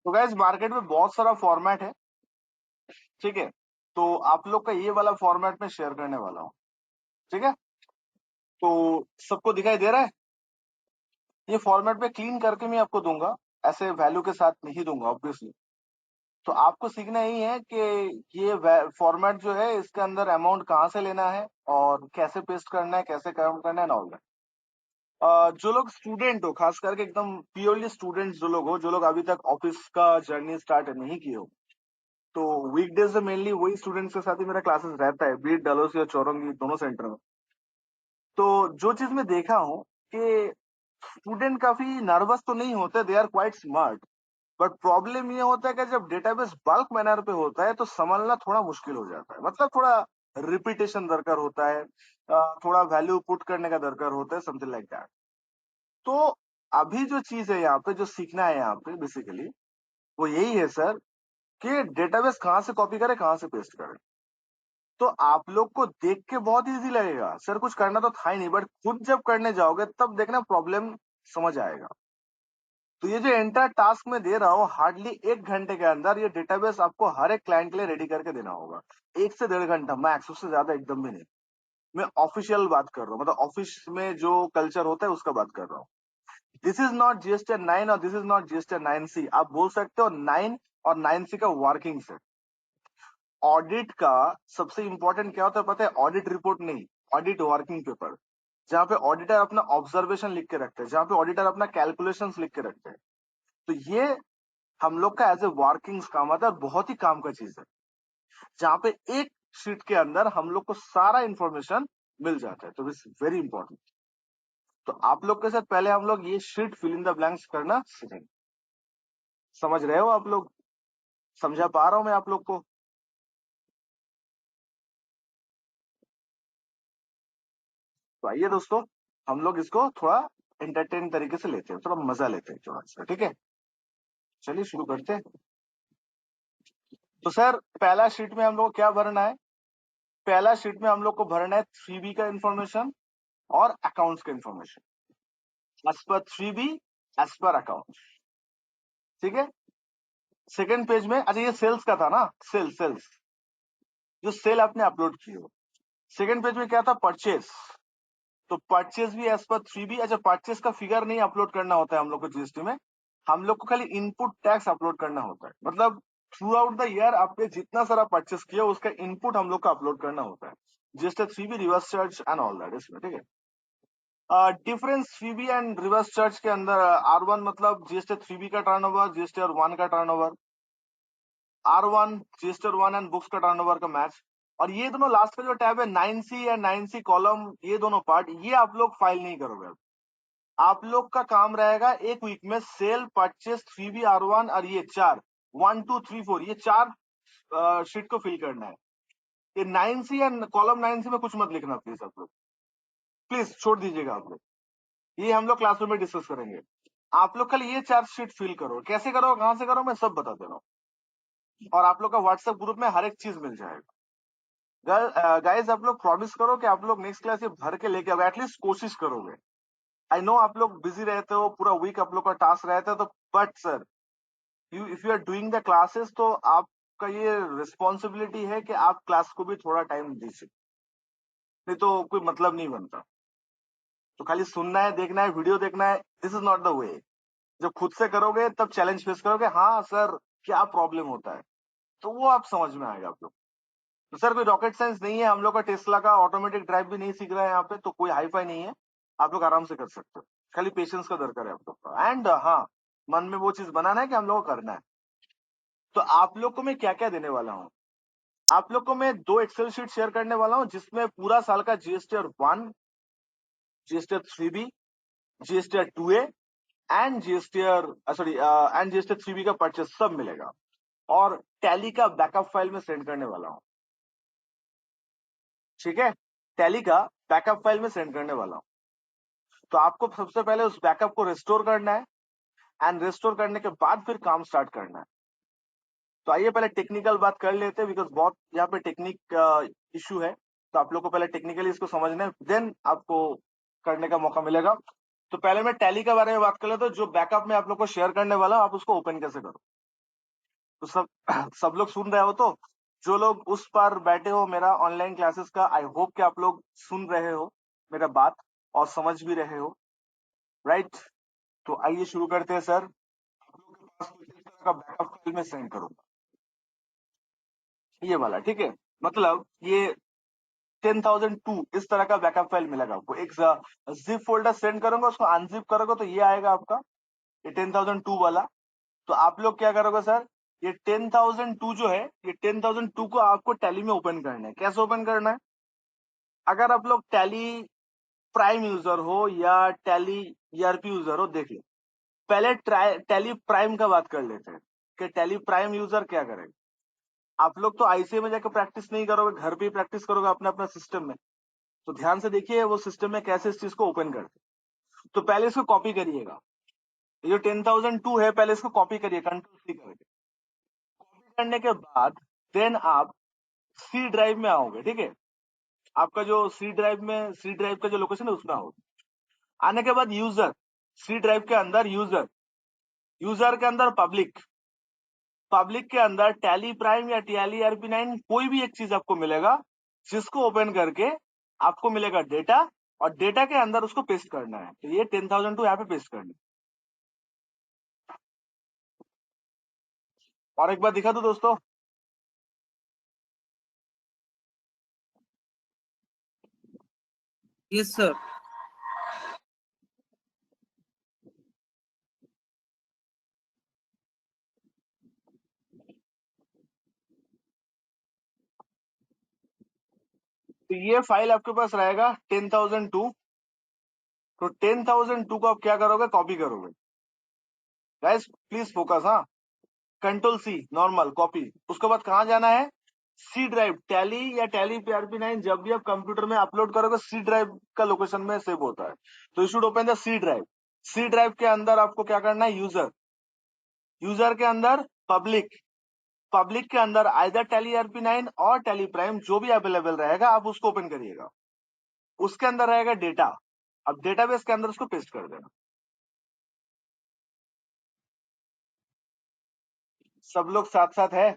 तो गाइस मार्केट में बहुत सारा फॉर्मेट है, ठीक है, तो आप लोग का ये वाला फॉर्मेट में शेयर करने वाला हूँ, ठीक है। तो सबको दिखाई दे रहा है? ये फॉर्मेट में क्लीन करके मैं आपको दूंगा, ऐसे वैल्यू के साथ नहीं दूंगा ऑब्वियसली। तो आपको सीखना ही है कि ये फॉर्मेट जो है इसके अंदर अमाउंट कहाँ से लेना है और कैसे पेस्ट करना है, कैसे काम करना है, ऑल दैट। जो लोग स्टूडेंट हो, खास करके एकदम प्योरली स्टूडेंट्स जो लोग हो, जो लोग अभी तक ऑफिस का जर्नी स्टार्ट नहीं किए हो, तो वीकडेज में मेनली वही स्टूडेंट्स के साथ ही मेरा क्लासेस रहता है, बीट डलोस या चौरंगी दोनों सेंटर में। तो जो चीज मैं देखा हूँ कि स्टूडेंट काफी नर्वस तो नहीं होते, they are quite smart, but problem ये होता है कि जब डेटाबेस बल्क मैनर पे होता है तो संभालना थोड़ा मुश्किल हो जाता है। मतलब थोड़ा रिपीटेशन दरकार होता है, थोड़ा वैल्यू पुट करने का दरकार होता है, समथिंग लाइक दैट। तो अभी जो चीज है यहाँ पे, जो सीखना है यहाँ पे बेसिकली वो यही है सर, कि डेटाबेस कहाँ से कॉपी करें, कहाँ से पेस्ट करें। तो आप लोग को देख के बहुत इजी लगेगा सर, कुछ करना तो था ही नहीं, बट खुद जब करने जाओगे तब देखना प्रॉब्लम समझ आएगा। तो ये जो एंटायर टास्क में दे रहा हूँ, हार्डली 1 घंटे के अंदर ये डेटाबेस आपको हर एक क्लाइंट के लिए रेडी करके देना होगा। 1 से 1.5 घंटा मैक्स, उससे ज्यादा एकदम भी नहीं। मैं ऑफिशियल बात कर रहा हूँ, मतलब ऑफिस में जो कल्चर होता है उसका बात कर रहा हूँ। दिस इज नॉट जीएसटी 9 और this is not GST 9C। आप बोल सकते हो 9 और 9C का वर्किंग से। ऑडिट का सबसे इंपॉर्टेंट क्या होता है पता है? ऑडिट रिपोर्ट नहीं, ऑडिट वर्किंग पेपर, जहाँ पे ऑडिटर अपना ऑब्जर्वेशन लिख के रखते हैं, जहाँ पे ऑडिटर अपना कैलकुलेशंस लिख के रखते हैं। तो ये हम लोग का एज ए वर्किंग्स काम आता है, बहुत ही काम का चीज है, जहाँ पे एक शीट के अंदर हम लोग को सारा इंफॉर्मेशन मिल जाता है। तो दिस वेरी इंपॉर्टेंट। तो आप लोग के साथ पहले हम लोग ये sheet fill in the blanks करना सीखेंगे। समझ रहे हो आप लोग? समझा पा रहा हूं मैं आप लोग को? तो आइए दोस्तों, हम लोग इसको थोड़ा एंटरटेन तरीके से लेते हैं, थोड़ा मजा लेते हैं थोड़ा सा, ठीक है। चलिए शुरू करते हैं। तो सर पहला शीट में हम लोग को क्या भरना है? पहला शीट में हम लोग को भरना है 3B का इंफॉर्मेशन और अकाउंट्स का information, as per 3B, as per account, ठीक है। सेकंड पेज में, अच्छा ये सेल्स का था ना, सेल्स जो सेल आपने अपलोड की हो। सेकंड पेज में क्या था? परचेस। तो परचेस भी एज पर 3B। अच्छा परचेस का फिगर नहीं अपलोड करना होता है हम लोग को जीएसटी में, हम लोग को खाली इनपुट टैक्स अपलोड करना होता है। मतलब थ्रू आउट द ईयर आपने जितना सारा परचेस किया उसका इनपुट हम लोग को अपलोड करना होता है, GST 3B, reverse charge and all that इसमें, ठीक है। Difference 3B and reverse charge के अंदर, R1 मतलब जीएसटी 3B का टर्नओवर, जीएसटी 1 का turnover, R1 GST 1 and books का टर्नओवर का मैच। और ये दोनों लास्ट का जो टैब है 9C एंड 9C कॉलम, ये दोनों पार्ट ये आप लोग फाइल नहीं करोगे। आप लोग का काम रहेगा एक वीक में सेल, परचेस, 3B, R1 और ये चार, 1 2 3 4, ये चार शीट को फिल करना है। ये 9C एंड कॉलम 9C में कुछ मत लिखना प्लीज, आप लोग प्लीज छोड़ दीजिएगा आप लोग, ये हम लोग क्लासरूम में डिस्कस करेंगे। आप लोग कल ये चार शीट फिल करो, कैसे करो, कहां से करो, मैं सब बता दे रहा हूँ, और आप लोग का व्हाट्सएप ग्रुप में हर एक चीज मिल जाएगा। गाइज आप लोग प्रॉमिस करो कि आप लोग नेक्स्ट क्लास ये भर के लेके आओगे, एटलीस्ट कोशिश करोगे। आई नो आप लोग बिजी रहते हो, पूरा वीक आप लोग का टास्क रहता है, तो but sir you if you are doing the classes तो आपका ये रिस्पॉन्सिबिलिटी है कि आप क्लास को भी थोड़ा टाइम दीजिए, नहीं तो कोई मतलब नहीं बनता। तो खाली सुनना है, देखना है, वीडियो देखना है, this is not the way. जब खुद से करोगे तब चैलेंज फेस करोगे, हाँ सर क्या प्रॉब्लम होता है, तो वो आप समझ में आएगा आप लोग। तो सर कोई रॉकेट साइंस नहीं है, हम लोग का टेस्ला का ऑटोमेटिक ड्राइव भी नहीं सीख रहा है यहाँ पे, तो कोई हाई फाई नहीं है, आप लोग आराम से कर सकते हो। खाली पेशेंस का दरकार है आप लोग का, एंड हाँ मन में वो चीज बनाना है कि हम लोग को करना है। तो आप लोग को मैं क्या क्या देने वाला हूँ? आप लोग को मैं 2 एक्सेल शीट शेयर करने वाला हूँ, जिसमें पूरा साल का GST 1, GST 3B, GST 2A and GST sorry and GST 3B का परचेस सब मिलेगा, और टैली का बैकअप फाइल में सेंड करने वाला हूँ, ठीक है। टैली का बैकअप फाइल में सेंड करने वाला हूँ। तो आपको सबसे पहले उस बैकअप को रिस्टोर करना है, एंड रिस्टोर करने के बाद फिर काम स्टार्ट करना है। तो आइए पहले टेक्निकल बात कर लेते हैं, बिकॉज बहुत यहाँ पे टेक्निक इशू है, तो आप लोग को पहले टेक्निकली इसको समझना है, देन आपको करने का मौका मिलेगा। तो पहले मैं टैली के बारे में बात कर लेता हूँ, जो बैकअप में आप लोग को शेयर करने वाला हूं, आप उसको ओपन कैसे करो। तो सब सब लोग सुन रहे हो? तो जो लोग उस पर बैठे हो मेरा ऑनलाइन क्लासेस का, आई होप कि आप लोग सुन रहे हो मेरा बात और समझ भी रहे हो, राइट? तो आइए शुरू करते हैं सर। आप लोग के पास कुछ इस तरह का बैकअप फाइल में सेंड करूंगा, ये वाला, ठीक है? मतलब ये 10,002 इस तरह का बैकअप फाइल मिलेगा आपको। एक जिप फोल्डर सेंड करूंगा, उसको अनजिप करोगे तो ये आएगा आपका, ये 10,002 वाला। तो आप लोग क्या करोगे सर, ये 10,002 जो है, ये 10,002 को आपको टैली में ओपन करना है। कैसे ओपन करना है? अगर आप लोग टैली प्राइम यूजर हो या टैली ईआरपी यूजर हो, देख लो। पहले टैली प्राइम का बात कर लेते हैं कि टैली प्राइम यूजर क्या करेगा। आप लोग तो आईसीए में जाकर प्रैक्टिस नहीं करोगे, घर पे ही प्रैक्टिस करोगे अपने अपना सिस्टम में। तो ध्यान से देखिए वो सिस्टम में कैसे इस चीज को ओपन करते हैं। तो पहले इसको कॉपी करिएगा, ये जो 10,002 है पहले इसको कॉपी करिए कंट्रोल सी करके। कॉपी करने के बाद देन आप सी ड्राइव में आओगे, ठीक है? आपका जो सी ड्राइव का जो लोकेशन है उसमें आओगे। आने के बाद यूजर, सी ड्राइव के अंदर यूजर, यूजर के अंदर पब्लिक, पब्लिक के अंदर टैली प्राइम या टैली RP9 कोई भी एक चीज आपको मिलेगा, जिसको ओपन करके आपको मिलेगा डेटा, और डेटा के अंदर उसको पेस्ट करना है। तो ये 10,002 यहाँ पे पेस्ट करना है। और एक बार दिखा दो दोस्तों, यस सर। तो ये फाइल आपके पास रहेगा 10,002। तो 10,002 को आप क्या करोगे, कॉपी करोगे। गाइस प्लीज फोकस, हाँ। Control C normal copy. उसके बाद कहाँ जाना है, सी ड्राइव। टैली या टैली PRP9 जब भी आप कंप्यूटर में अपलोड करोगे सी ड्राइव का लोकेशन में सेव होता है। तो you should open the C drive. C drive के अंदर आपको क्या करना है, यूजर, यूजर के अंदर पब्लिक, पब्लिक के अंदर आइदर टैली RP9 और टैली प्राइम जो भी अवेलेबल रहेगा आप उसको ओपन करिएगा। उसके अंदर रहेगा डेटा, अब डेटाबेस के अंदर उसको पेस्ट कर देना। सब लोग साथ साथ है?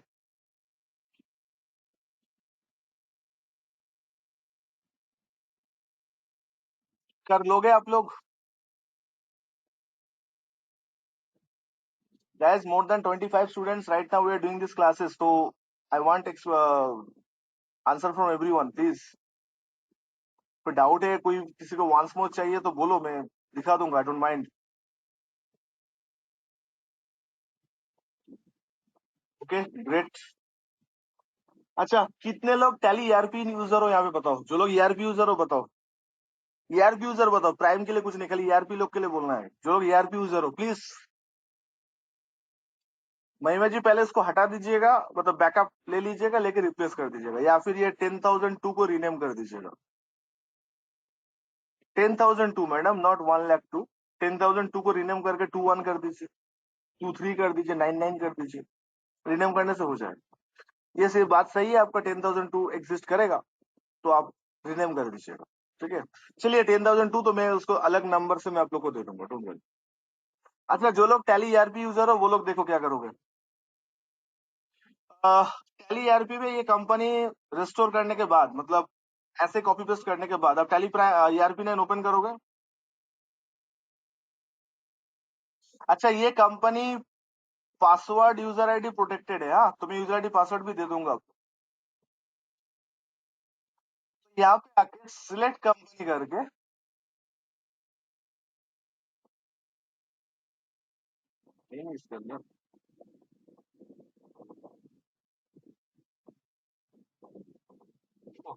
कर लोगे आप लोग? Guys, more than 25 students right now we are doing these classes, so I want answer from everyone please। कोई डाउट है, कोई किसी को वंस मोर चाहिए तो बोलो, मैं दिखा दूंगा, I don't mind. Okay great. अच्छा, कितने लोग टैली ईआरपी यूजर हो यहाँ पे बताओ, जो लोग ईआरपी यूजर हो बताओ, ईआरपी यूजर बताओ। प्राइम के लिए कुछ नहीं, खाली ईआरपी लोग के लिए बोलना है। जो लोग ईआरपी यूजर हो प्लीज। महिमा जी पहले इसको हटा दीजिएगा, मतलब बैकअप ले लीजिएगा, लेके रिप्लेस कर दीजिएगा, या फिर ये 10,002 को रीनेम कर दीजिएगा। 10,002 मैडम, नॉट 1,02,000। 10,002 को रीनेम करके 21 कर दीजिए, 23 कर दीजिए, 99 कर दीजिए। रीनेम करने से हो जाएगा। ये सही बात सही है, आपका 10,002 एग्जिस्ट करेगा तो आप रीनेम कर दीजिएगा, ठीक है? चलिए 10,002 तो मैं उसको अलग नंबर से मैं आप लोग को दे दूंगा, डोंट वरी। अच्छा, जो लोग टैली ईआरपी यूजर हो वो लोग देखो क्या करोगे। टैली ईआरपी में ये कंपनी रिस्टोर करने के बाद, मतलब ऐसे कॉपी पेस्ट करने के बाद आप टैली ERP9 ओपन करोगे। अच्छा, ये company password user ID protected है, हाँ, तो मैं यूजर आईडी पासवर्ड भी दे दूंगा। यहाँ पे आके सिलेक्ट कंपनी करके नहीं इसके अंदर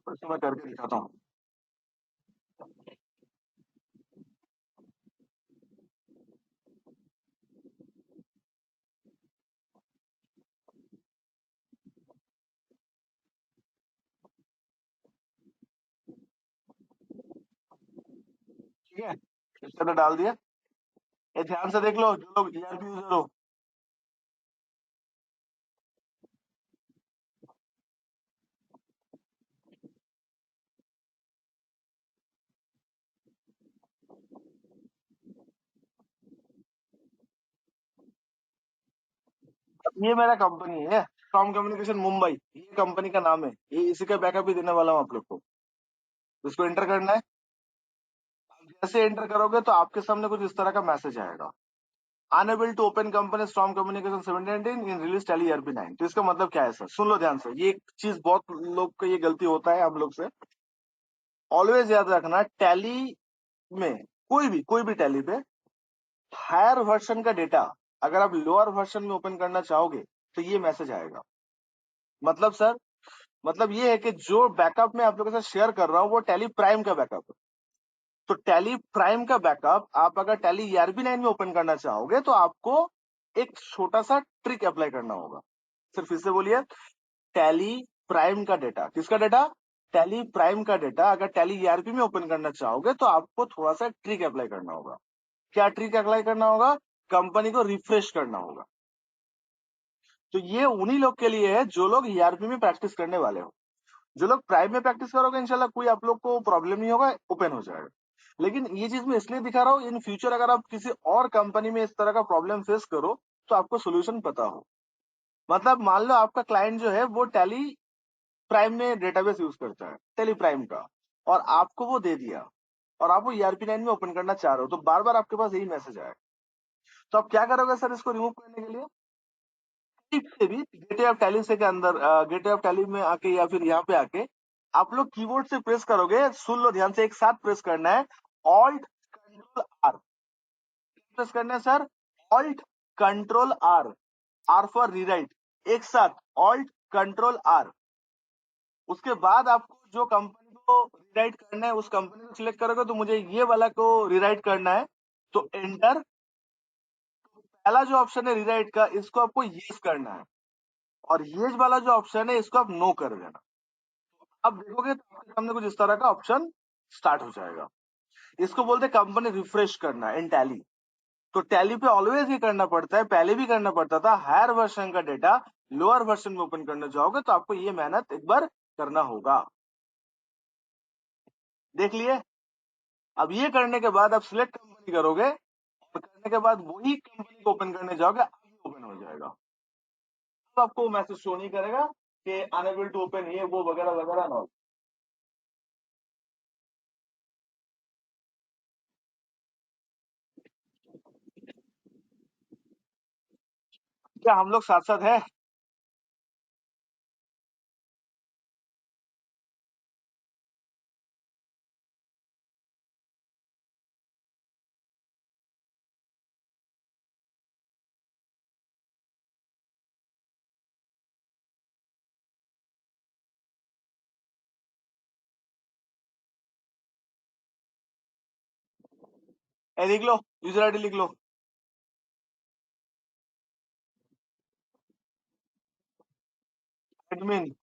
फिर से मैं करके दिखाता हूँ। ठीक है, इसके अंदर डाल दिया। ये ध्यान से देख लो, जो लोग ERP यूजर हो, ये मेरा कंपनी है स्टॉर्म कम्युनिकेशन मुंबई, ये कंपनी का नाम है, ये इसी का बैकअप भी देने वाला हूँ आप लोग को। इसको एंटर करना है। जैसे एंटर करोगे तो आपके सामने कुछ इस तरह का मैसेज आएगा, unable to open company storm communication 17 in release Tally ERP 9। तो इसका मतलब क्या है सर, सुन लो ध्यान से, ये एक चीज बहुत लोग को ये गलती होता है हम लोग से। ऑलवेज याद रखना, टैली में कोई भी टैली पे हायर वर्जन का डेटा अगर आप लोअर वर्जन में ओपन करना चाहोगे तो ये मैसेज आएगा। मतलब सर, मतलब ये है कि जो बैकअप मैं आप लोगों के साथ शेयर कर रहा हूँ वो टैली प्राइम का बैकअप है। तो टैली प्राइम का बैकअप आप अगर टैली ईआरपी 9 में ओपन करना चाहोगे तो आपको एक छोटा सा ट्रिक अप्लाई करना होगा। सिर्फ फिर से बोलिए, टैली प्राइम का डेटा, किसका डेटा, टैली प्राइम का डेटा अगर टैली ईआरपी में ओपन करना चाहोगे तो आपको थोड़ा सा ट्रिक अप्लाई करना होगा। क्या ट्रिक अप्लाई करना होगा, कंपनी को रिफ्रेश करना होगा। तो ये उन्हीं लोग के लिए है जो लोग ईआरपी में प्रैक्टिस करने वाले हो। जो लोग प्राइम में प्रैक्टिस करोगे इंशाल्लाह कोई आप लोग को प्रॉब्लम नहीं होगा, ओपन हो जाएगा। लेकिन ये चीज मैं इसलिए दिखा रहा हूँ, इन फ्यूचर अगर आप किसी और कंपनी में इस तरह का प्रॉब्लम फेस करो तो आपको सोल्यूशन पता हो। मतलब मान लो आपका क्लाइंट जो है वो टैली प्राइम में डेटाबेस यूज करता है, टैली प्राइम का, और आपको वो दे दिया और आप वो ईआरपी 9 में ओपन करना चाह रहे हो, तो बार बार आपके पास यही मैसेज आएगा। तो आप क्या करोगे सर इसको रिमूव करने के लिए, से भी गेटवे ऑफ टैली से के अंदर, गेटवे ऑफ टैली में आके या फिर यहाँ पे आके आप लोग कीबोर्ड से प्रेस करोगे। सुन लो ध्यान से, एक साथ प्रेस करना है, ऑल्ट कंट्रोल आर प्रेस करना है sir, alt control R, R for rewrite, एक साथ ऑल्ट कंट्रोल आर। उसके बाद आपको जो कंपनी को रीराइट करना है उस कंपनी को सिलेक्ट करोगे, तो मुझे ये वाला को रीराइट करना है तो एंटर। पहला जो ऑप्शन है रीराइट का, इसको आपको यस करना है, और ये वाला जो ऑप्शन है इसको आप नो कर देना। अब देखोगे तो आपके सामने कुछ इस तरह का ऑप्शन स्टार्ट हो जाएगा। इसको बोलते हैं कंपनी रिफ्रेश करना इन टैली। तो टैली पे ऑलवेज ये करना पड़ता है, पहले भी करना पड़ता था, हायर वर्जन का डेटा लोअर वर्जन में ओपन करना चाहोगे तो आपको ये मेहनत एक बार करना होगा। देख लिए। अब ये करने के बाद आप सिलेक्ट कंपनी करोगे, और करने के बाद वही कंपनी को ओपन करने जाओगे, अभी ओपन हो जाएगा। अब आपको मैसेज शो नहीं करेगा कि अनएबल टू ओपन ये वो वगैरह वगैरह ना। क्या हम लोग साथ साथ है? लिख लो, यूजर आईडी लिख लो, एडमिन,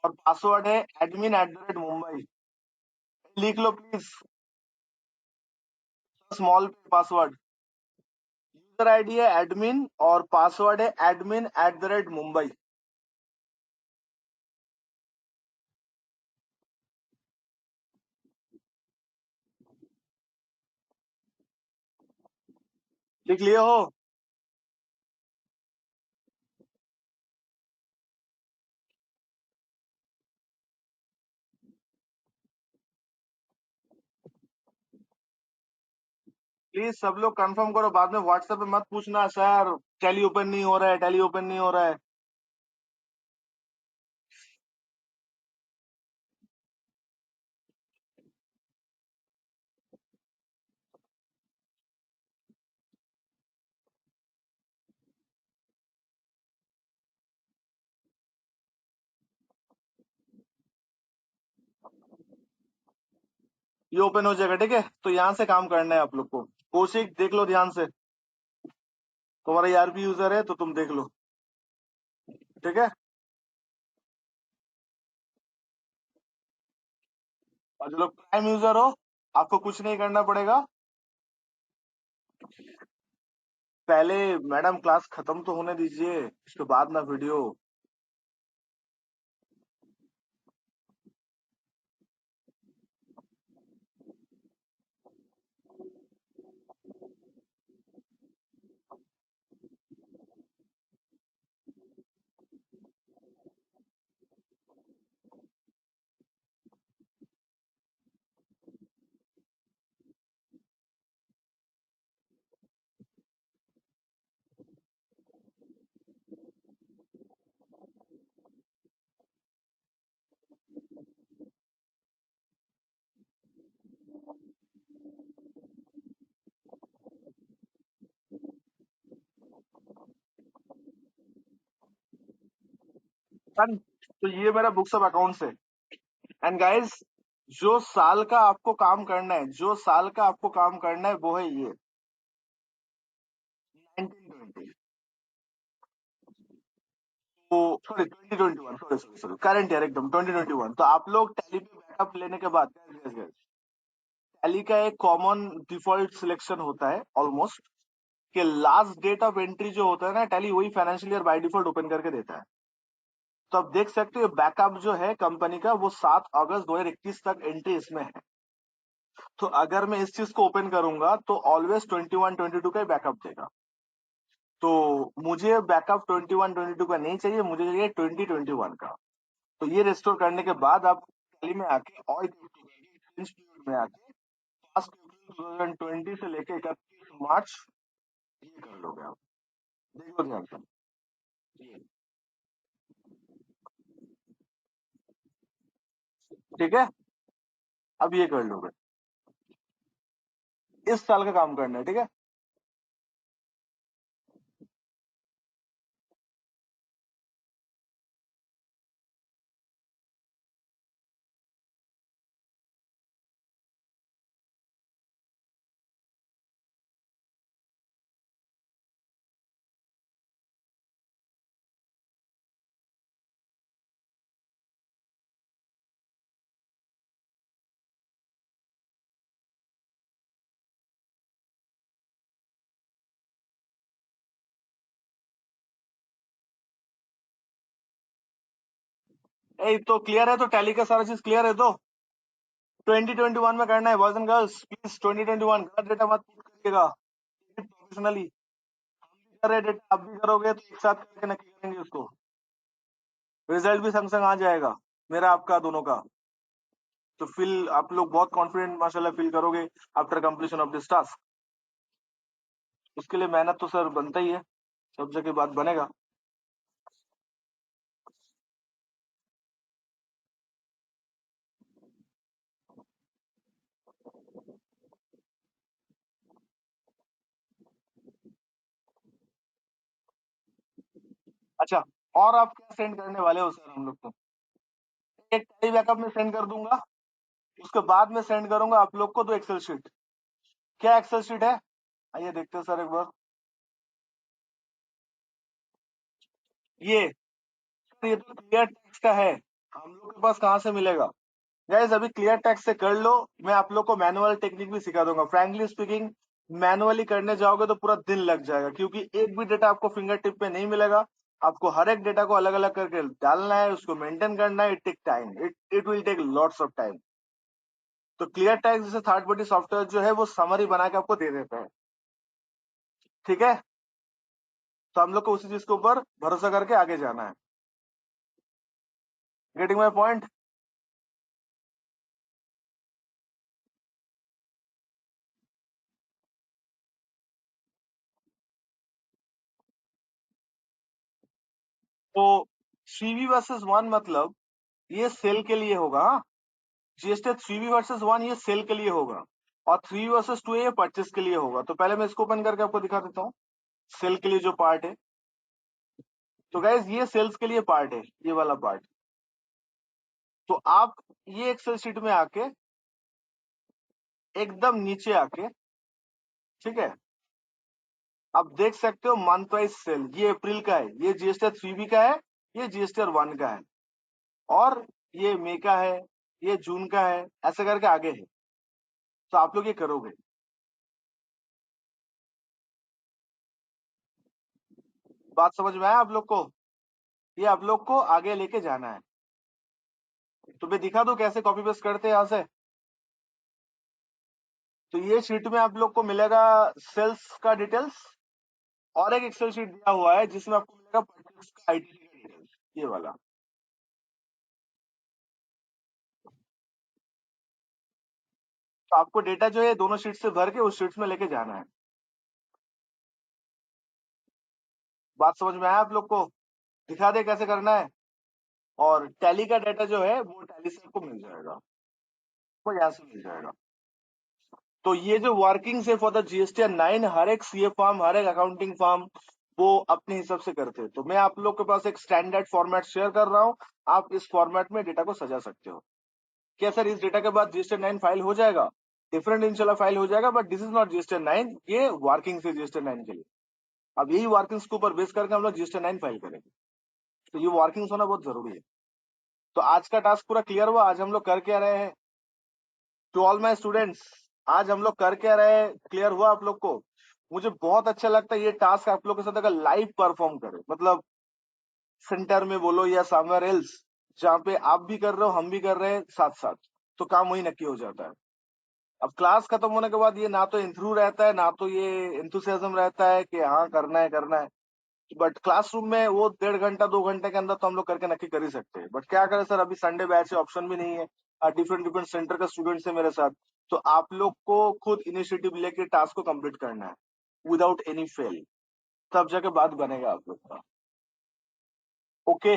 और पासवर्ड है admin@मुंबई। लिख लो please, small password. User ID है एडमिन और पासवर्ड है admin@मुंबई। लिख लिए हो? प्लीज सब लोग कंफर्म करो, बाद में व्हाट्सएप पे मत पूछना सर टैली ओपन नहीं हो रहा है, टैली ओपन नहीं हो रहा है। ये ओपन हो जाएगा, ठीक है। तो यहाँ से काम करना है आप लोग को। कौशिक देख लो ध्यान से, तुम्हारा ईआरपी यूजर है तो तुम देख लो, ठीक है। और जो लोग प्राइम यूजर हो, आपको कुछ नहीं करना पड़ेगा। पहले मैडम क्लास खत्म तो होने दीजिए, उसके बाद ना वीडियो। Done? तो ये मेरा बुक्स ऑफ अकाउंट्स है। एंड गाइस, जो साल का आपको काम करना है, जो साल का आपको काम करना है वो है ये 1920, तो sorry 2021, sorry sorry sorry, current year एकदम 2021। तो आप लोग टैली पे बैकअप लेने के बाद टैली का एक कॉमन डिफॉल्ट सिलेक्शन होता है ऑलमोस्ट, कि लास्ट डेट ऑफ एंट्री जो होता है ना, टैली वही financial year by default open करके देता है। तो आप देख सकते हो बैकअप जो है कंपनी का वो 7 अगस्त 2021 तक एंट्री इसमें है। तो अगर मैं इस चीज को ओपन करूंगा तो ऑलवेज 21 22 का ही बैकअप देगा। तो मुझे बैकअप 21 22 का नहीं चाहिए, मुझे चाहिए 2021 का। तो ये रिस्टोर करने के बाद आप टैली में आके ऑल पीरियड में आके 2020 से लेके 31 मार्च ये कर लोगे आप। देखो ध्यान से, ये ठीक है, अब ये कर लोगे, इस साल का काम करना है, ठीक है। तो क्लियर है, तो टैली का सारा चीज क्लियर है। तो 2021 में करना है बॉयज एंड गर्ल्स, प्लीज 2021 गलत डेटा मत पुट करिएगा, प्रोफेशनली। हम भी कर रहे डेटा, आप भी करोगे तो एक साथ करके नक्की करेंगे उसको, रिजल्ट भी संग संग आ जाएगा, मेरा आपका दोनों का। तो फील आप लोग बहुत कॉन्फिडेंट माशाल्लाह फील करोगे after completion of this task. उसके लिए मेहनत तो सर बनता ही है, सब जगह बात बनेगा। अच्छा, और आप क्या सेंड करने वाले हो सर हम लोग को? एक टैली बैकअप में सेंड कर दूंगा, उसके बाद में सेंड करूंगा आप लोग को दो एक्सेल शीट। क्या एक्सेल शीट है, आइए देखते हैं सर एक बार। ये सर, ये तो क्लियर टेक्स्ट का है, हम लोग के पास कहाँ से मिलेगा? गाइस अभी क्लियर टेक्स्ट से कर लो, मैं आप लोग को मैनुअल टेक्निक भी सिखा दूंगा। फ्रैंकली स्पीकिंग, मैनुअली करने जाओगे तो पूरा दिन लग जाएगा, क्योंकि एक भी डेटा आपको फिंगर टिप पे नहीं मिलेगा। आपको हर एक डेटा को अलग अलग करके डालना है, उसको मेंटेन करना है। It take time, it will take lots of time. तो क्लियर टेक्स्ट जैसे थर्ड पार्टी सॉफ्टवेयर जो है वो समरी बना के आपको दे देता है, ठीक है। तो हम लोग को उसी चीज के ऊपर भरोसा करके आगे जाना है। Getting my point? तो 3v वर्सेस 1 मतलब ये सेल के लिए होगा, हाँ। जीएसटी 3v वर्सेस 1 ये सेल के लिए होगा, और 3v वर्सेस 2 ये परचेस के लिए होगा। तो पहले मैं इसको ओपन करके आपको दिखा देता हूँ, सेल के लिए जो पार्ट है। तो गाइज ये सेल्स के लिए पार्ट है, ये वाला पार्ट। तो आप ये एक्सेल शीट में आके एकदम नीचे आके, ठीक है, आप देख सकते हो मंथ वाइज सेल। ये अप्रैल का है, ये जीएसटी 3v का है, ये जीएसटी 1 का है, और ये मई का है, ये जून का है, ऐसे करके आगे है। तो आप लोग ये करोगे, बात समझ में आया आप लोग को? ये आप लोग को आगे लेके जाना है। तो मैं दिखा दूं कैसे कॉपी पेस्ट करते हैं यहाँ से। तो ये शीट में आप लोग को मिलेगा सेल्स का डिटेल्स, और एक एक्सेल शीट दिया हुआ है जिसमें आपको मिलेगा परचेस का आईटीसी का डिटेल्स, ये वाला। तो आपको डेटा जो है दोनों शीट से भर के उस शीट में लेके जाना है। बात समझ में आया आप लोग को? दिखा दे कैसे करना है। और टैली का डाटा जो है वो टैली से आपको मिल जाएगा, वो यहाँ से मिल जाएगा। तो ये जो वर्किंग है फॉर द जीएसटी 9, हर एक सीए फॉर्म, हर एक अकाउंटिंग फॉर्म, वो अपने हिसाब से करते हैं। तो मैं आप लोग के पास एक स्टैंडर्ड फॉर्मेट शेयर कर रहा हूँ, आप इस फॉर्मेट में डेटा को सजा सकते हो। क्या सर इस डेटा के बाद GST 9 फाइल हो जाएगा? डिफरेंट इंशाल्लाह फाइल हो जाएगा, but this is not GST 9, ये वर्किंग से GST 9 के लिए। अब यही वर्किंग्स के ऊपर बेस करके हम लोग GST 9 फाइल करेंगे। तो ये वर्किंग्स होना बहुत जरूरी है। तो आज का टास्क पूरा क्लियर हुआ। आज हम लोग कर क्या रहे हैं? टू ऑल माय स्टूडेंट्स, आज हम लोग कर क्या रहे हैं, क्लियर हुआ आप लोग को? मुझे बहुत अच्छा लगता है ये टास्क आप लोग के साथ अगर लाइव परफॉर्म करें, मतलब सेंटर में बोलो या समवेयर एल्स, जहाँ पे आप भी कर रहे हो हम भी कर रहे हैं साथ साथ, तो काम वही नक्की हो जाता है। अब क्लास खत्म होने के बाद ये ना तो इंथ्रू रहता है, ना तो ये एंथुसियाज्म रहता है कि हाँ करना है करना है। बट क्लासरूम में वो 1.5 घंटा 2 घंटे के अंदर तो हम लोग करके नक्की कर ही सकते हैं। बट क्या करें सर, अभी संडे बैच है, ऑप्शन भी नहीं है, डिफरेंट डिफरेंट सेंटर का स्टूडेंट्स है मेरे साथ। तो आप लोग को खुद इनिशिएटिव लेके टास्क को कंप्लीट करना है विदाउट एनी फेल, तब जाके बात बनेगा आप लोग का। ओके,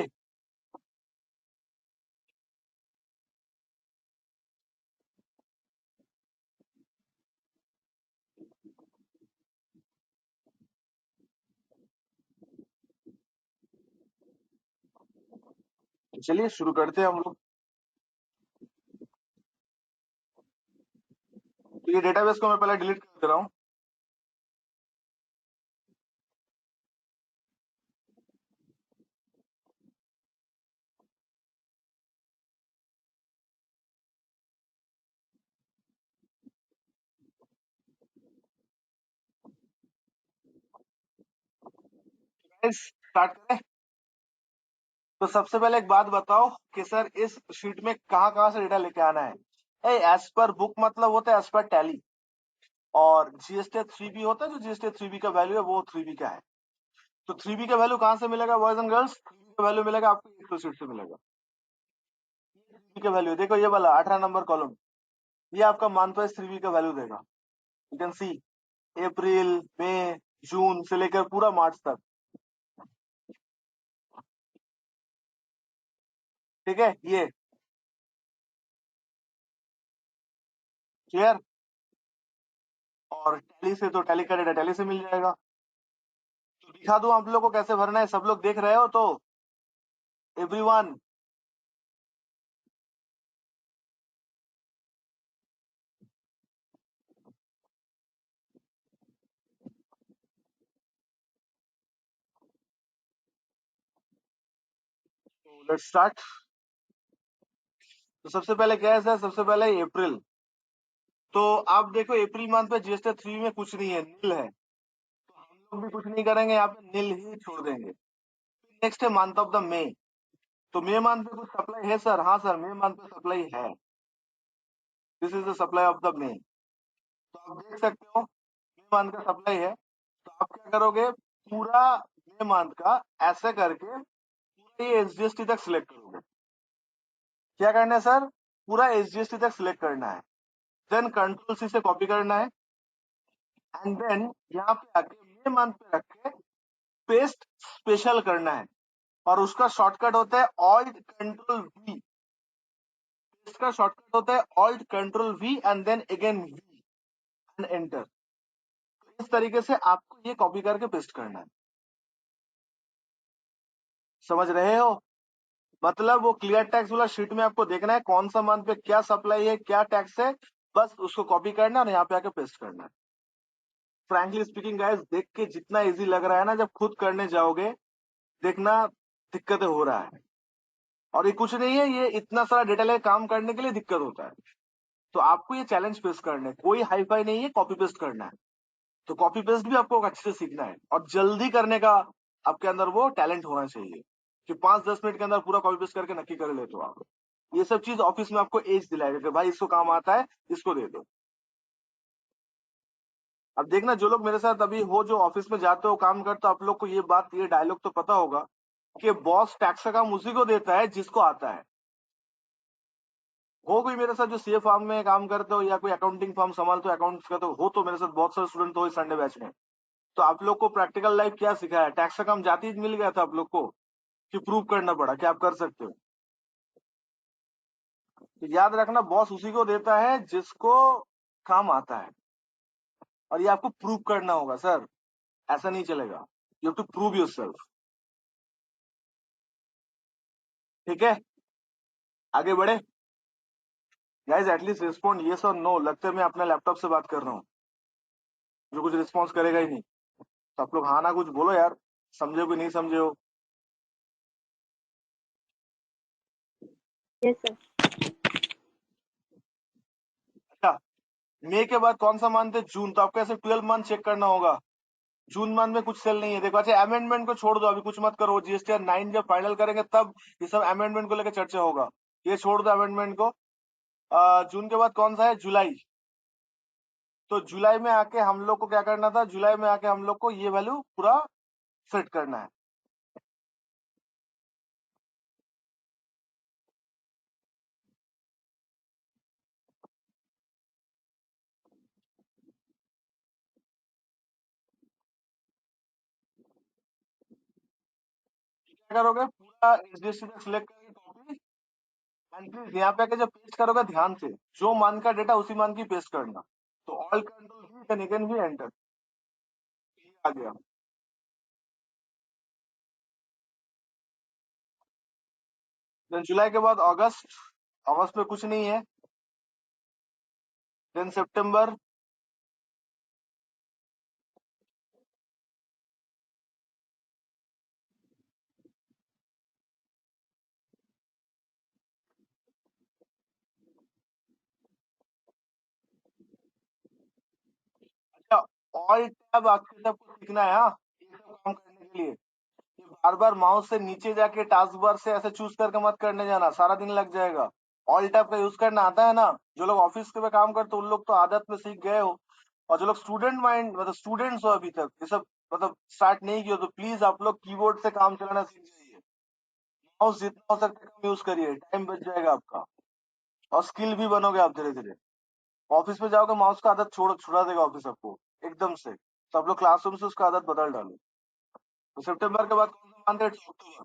तो चलिए शुरू करते हैं हम लोग। तो ये डेटाबेस को मैं पहले डिलीट कर दे रहा हूँ। स्टार्ट करें। तो सबसे पहले एक बात बताओ कि सर इस शीट में कहाँ कहाँ से डेटा लेके आना है। एज पर बुक मतलब होता है एज पर टैली, और GST 3B होता है, जो GST 3B का वैल्यू है वो 3B का है। तो 3B का वैल्यू कहाँ से मिलेगा बॉयज एंड गर्ल्स? 3B का वैल्यू मिलेगा आपको एक्सेल शीट से मिलेगा। 3B का वैल्यू देखो, ये वाला 18 नंबर कॉलम, ये आपका मंथ वाइज 3B का वैल्यू देगा। यू कैन सी अप्रैल, मई, जून से लेकर पूरा मार्च तक। ठीक है, ये क्लियर। और टैली से तो टैली का डेटा टैली से मिल जाएगा। तो दिखा दूं आप लोग को कैसे भरना है? सब लोग देख रहे हो तो एवरीवन? Let's start. तो सबसे पहले क्या है सर? सबसे पहले अप्रैल। तो आप देखो अप्रैल मंथ पे GST 3 में कुछ नहीं है, नील है। तो हम लोग भी कुछ नहीं करेंगे, यहाँ पे नील ही छोड़ देंगे। नेक्स्ट है मंथ ऑफ द मे। तो मे मंथ पे कुछ सप्लाई है सर? हाँ सर, मे मंथ पे सप्लाई है। This is the supply of the May. तो आप देख सकते हो मे मंथ का सप्लाई है। तो आप क्या करोगे, पूरा मे मंथ का ऐसे करके पूरा ये SGST तक सिलेक्ट करोगे। क्या करना है सर? पूरा SGST तक सिलेक्ट करना है। देन Ctrl+C से कॉपी करना है, एंड देन यहाँ पे आके मे मंथ पे रख के पेस्ट स्पेशल करना है। और उसका शॉर्टकट होता है Alt+Ctrl+V। इसका शॉर्टकट होता है Alt+Ctrl+V and then again V and enter. इस तरीके से आपको ये कॉपी करके पेस्ट करना है। समझ रहे हो? मतलब वो क्लियर टैक्स वाला शीट में आपको देखना है कौन सा मंथ पे क्या सप्लाई है, क्या टैक्स है, बस उसको कॉपी करना है और यहाँ पे आके पेस्ट करना है। फ्रैंकली स्पीकिंग गाइस, देख के जितना इजी लग रहा है ना, जब खुद करने जाओगे देखना दिक्कतें हो रहा है। और ये कुछ नहीं है, ये इतना सारा डेटा लेके काम करने के लिए दिक्कत होता है। तो आपको ये चैलेंज फेस करना है, कोई हाई फाई नहीं है, कॉपी पेस्ट करना है। तो कॉपी पेस्ट भी आपको अच्छे से सीखना है और जल्दी करने का आपके अंदर वो टैलेंट होना चाहिए कि 5-10 मिनट के अंदर पूरा कॉपी पेस्ट करके नक्की कर लेते हो आप। ये सब चीज ऑफिस में आपको एज दिलाएगा कि भाई इसको काम आता है, इसको दे दो। अब देखना, जो लोग मेरे साथ अभी हो, जो ऑफिस में जाते हो काम करते हो, आप लोग को ये बात, ये डायलॉग तो पता होगा कि बॉस टैक्स का काम उसी को देता है जिसको आता है। हो कोई मेरे साथ जो सीए फॉर्म में काम करते हो या कोई अकाउंटिंग फॉर्म संभालते हो, अकाउंट्स का, तो हो तो मेरे साथ बहुत सारे स्टूडेंट हो इस संडे बैच में। तो आप लोग को प्रैक्टिकल लाइफ क्या सिखाया? टैक्स का काम जाती मिल गया था आप लोग को कि प्रूव करना पड़ा कि आप कर सकते हो। तो याद रखना, बॉस उसी को देता है जिसको काम आता है, और ये आपको प्रूव करना होगा सर, ऐसा नहीं चलेगा। You have to prove yourself. ठीक है, आगे बढ़े गाइस, एटलीस्ट रिस्पॉन्ड यस और नो। लगता है मैं अपने लैपटॉप से बात कर रहा हूँ, जो कुछ रिस्पॉन्स करेगा ही नहीं। तो आप लोग हाँ ना कुछ बोलो यार, समझे हो कि नहीं समझे हो। Yes sir. अच्छा, मई के बाद कौन सा मंथ है? जून। तो आपको ऐसे 12 मंथ चेक करना होगा। जून मंथ में कुछ सेल नहीं है। देखो, अच्छा अमेंडमेंट को छोड़ दो, अभी कुछ मत करो। जीएसटी 9 जब फाइनल करेंगे तब ये सब अमेंडमेंट को लेकर चर्चा होगा। ये छोड़ दो अमेंडमेंट को। जून के बाद कौन सा है? जुलाई। तो जुलाई में आके हम लोग को क्या करना था? जुलाई में आके हम लोग को ये वैल्यू पूरा सेट करना है। क्या करोगे? पूरा एसडीएसटी तक सिलेक्ट करके कॉपी एंड प्लीज यहाँ पे आके जब पेस्ट करोगे ध्यान से जो मान का डेटा उसी मान की पेस्ट करना। तो ऑल कंट्रोल भी देन अगेन भी एंटर। आ गया। देन जुलाई के बाद अगस्त। अगस्त में कुछ नहीं है। देन सितंबर। अच्छा, ऑल टैब आपके सबको सीखना है। हाँ, ये सब काम करने के लिए ये बार बार माउस से नीचे जाके टास्क बार से ऐसे चूज करके मत करने जाना, सारा दिन लग जाएगा। ऑल टैब का यूज करना आता है ना? जो लोग ऑफिस के में काम करते हैं उन लोग तो आदत में सीख गए हो, और जो लोग स्टूडेंट माइंड मतलब स्टूडेंट्स हो अभी तक ये सब मतलब स्टार्ट नहीं किया, तो प्लीज आप लोग कीबोर्ड से काम चलाना सीख जाइए। माउस जितना हो सकता है कम यूज करिए, टाइम बच जाएगा आपका, और स्किल भी बनोगे आप धीरे धीरे। ऑफिस में जाओगे माउस का आदत छुड़ा देगा ऑफिस आपको एकदम से। तो आप लोग क्लासरूम से उसका आदत बदल डालो। तो सितंबर के बाद कौन सा मंथ है? अक्टूबर।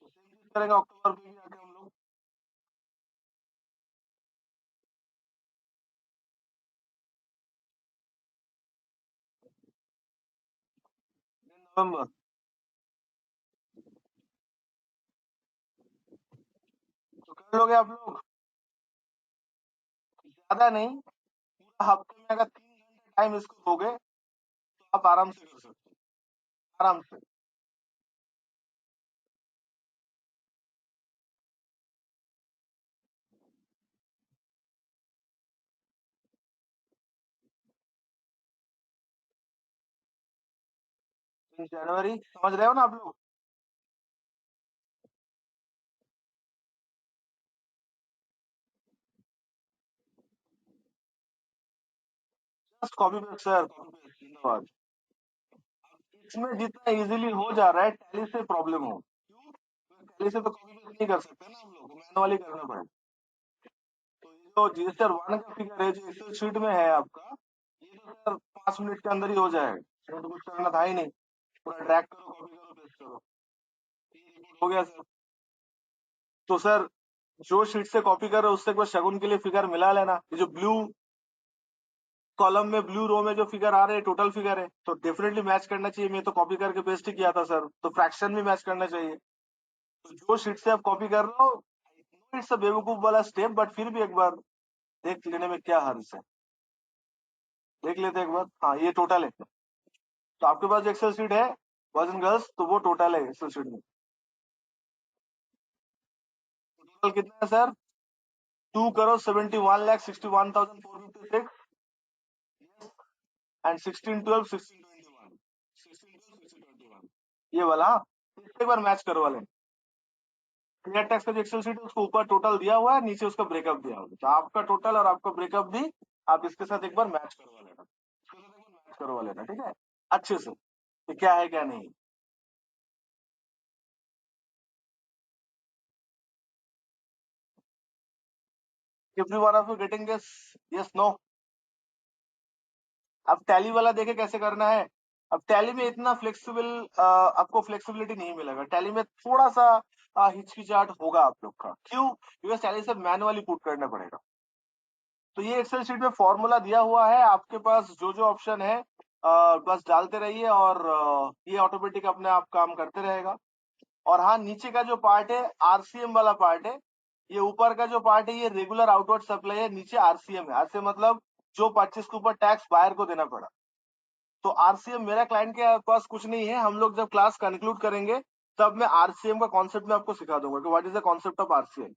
तो सेम चीज करेंगे अक्टूबर में भी आके हम लोग। नवंबर। तो कर लोगे आप लोग, ज्यादा नहीं, पूरा हफ्ते में अगर 3 घंटे टाइम इसको दोगे तो आप आराम से कर सकते हो, आराम से। जनवरी, समझ रहे हो ना आप लोग? Just copy paste sir, copy paste, धन्यवाद। इसमें जितना इजीली हो जा रहा है टैली से प्रॉब्लम हो क्यों? टैली से तो कॉपी पेस्ट नहीं कर सकते ना, हम लोग को मैनुअली करना पड़ेगा। तो ये जो जीएसटी 1 का फिगर है जो एक्सेल शीट में है आपका, ये तो सर 5 मिनट के अंदर ही हो जाएगा। इसमें तो कुछ करना था ही नहीं, पूरा ड्रैग करो, कॉपी करो, पेस्ट करो, ये रिपोर्ट हो गया सर। तो सर जो शीट से कॉपी कर रहे हो उससे एक बार शगुन के लिए फिगर मिला लेना। ये जो ब्लू कॉलम में ब्लू रो में जो फिगर आ रहे हैं टोटल फिगर है, तो डेफिनेटली मैच करना चाहिए। मैं तो कॉपी करके पेस्ट ही किया था सर, तो फ्रैक्शन भी मैच करना चाहिए। तो जो शीट से आप कॉपी कर रहे हो, इट्स अ बेवकूफ वाला स्टेप, बट फिर भी एक बार देख लेने में क्या हर्ज है। देख लेते हैं एक बार। हाँ, ये टोटल है। तो आपके पास जो एक्सेल शीट है बॉयज एंड गर्ल्स, तो वो टोटल है एक्सेल शीट में। टोटल कितना है सर? 2,71,61,456 एंड 1612 1621 ये वाला। हाँ, एक बार मैच करवा लें। क्लियर टैक्स का जो एक्सेल शीट है उसको ऊपर टोटल दिया हुआ है, नीचे उसका ब्रेकअप दिया हुआ है। तो आपका टोटल और आपका ब्रेकअप भी आप इसके साथ एक बार मैच करवा लेना, इसके साथ एक बार मैच करवा लेना, ठीक है अच्छे से, कि क्या है क्या नहीं। Every one of you getting this? Yes, no? अब टैली वाला देखे कैसे करना है। अब टैली में इतना फ्लेक्सिबल आपको फ्लेक्सिबिलिटी नहीं मिलेगा। टैली में थोड़ा सा हिचकिचाहट होगा आप लोग का। क्यों? बिकॉज टैली से मैनुअली पुट करना पड़ेगा। तो ये एक्सेल शीट में फॉर्मूला दिया हुआ है आपके पास, जो जो ऑप्शन है बस डालते रहिए और ये ऑटोमेटिक अपने आप काम करते रहेगा। और हाँ, नीचे का जो पार्ट है आरसीएम वाला पार्ट है, ये ऊपर का जो पार्ट है ये रेगुलर आउटवर्ड सप्लाई है, नीचे आरसीएम है। आरसीएम मतलब जो परचेस के ऊपर टैक्स बायर को देना पड़ा। तो आरसीएम मेरा क्लाइंट के पास कुछ नहीं है। हम लोग जब क्लास कंक्लूड करेंगे तब मैं आरसीएम का कॉन्सेप्ट में आपको सिखा दूंगा कि what is the concept of RCM,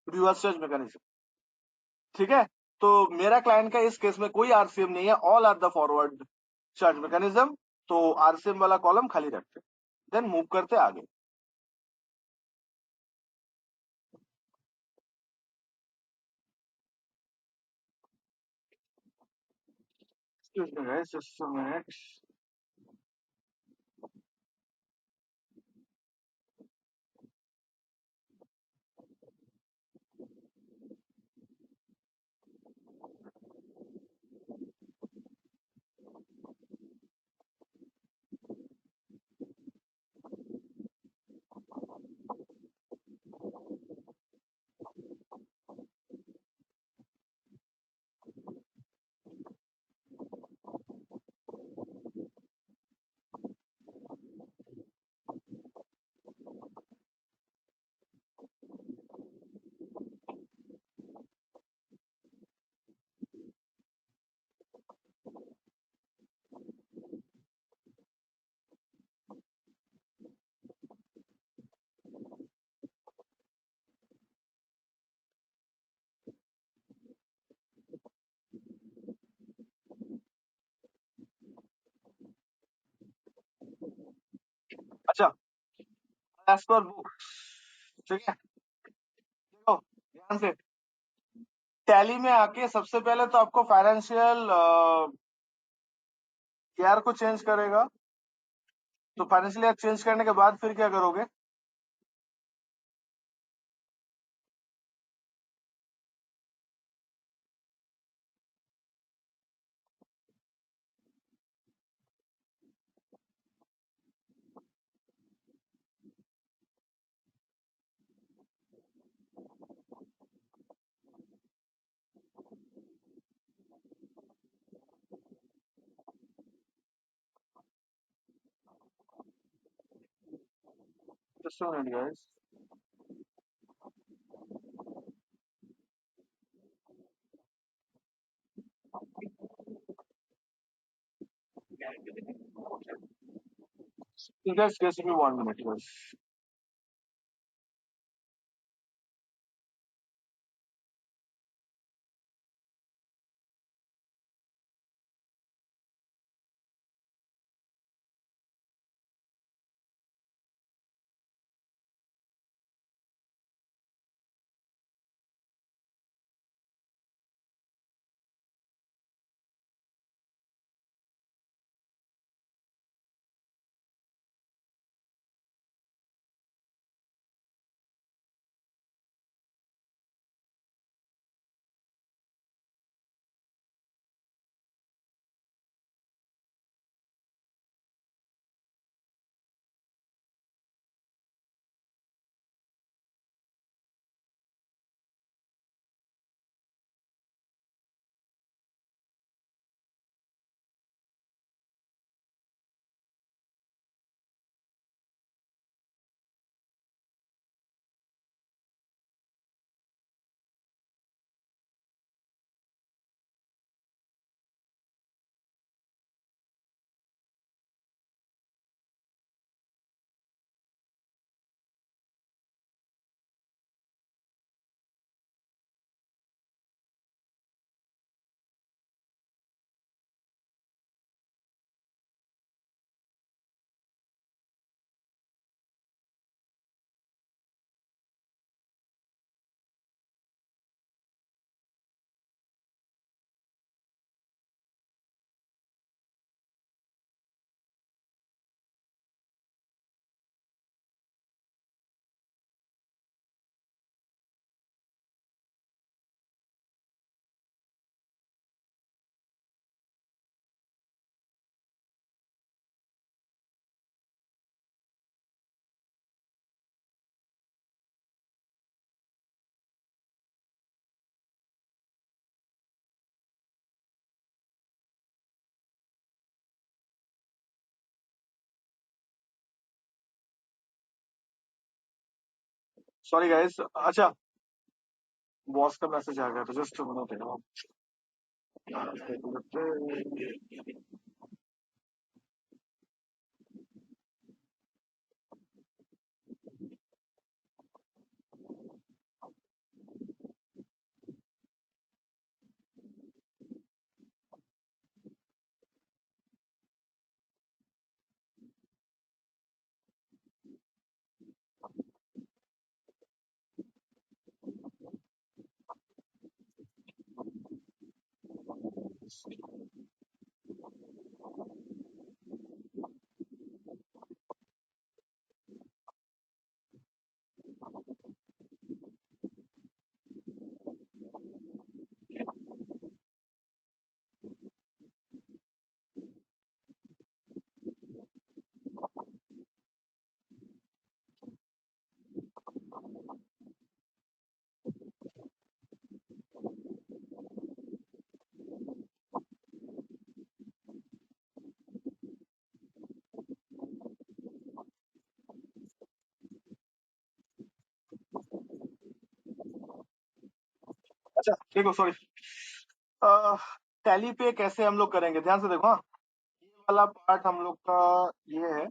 reverse charge mechanism. ठीक है, तो मेरा क्लाइंट का इस केस में कोई आरसीएम नहीं है, all are the forward charge mechanism. तो आरसीएम वाला कॉलम खाली रखते, देन मूव करते आगे। Excuse me guys, just a minute. अच्छा, एज पर बुक, ठीक है, देखो ध्यान से। टैली में आके सबसे पहले तो आपको फाइनेंशियल ईयर को चेंज करेगा। तो फाइनेंशियल ईयर चेंज करने के बाद फिर क्या करोगे? Just a minute, guys. You guys, give me 1 minute, guys. Sorry guys, अच्छा बॉस का मैसेज आ गया था, जस्ट अच्छा देखो, सॉरी, टैली पे कैसे हम लोग करेंगे, ध्यान से देखो। हाँ, ये वाला पार्ट हम लोग का ये है।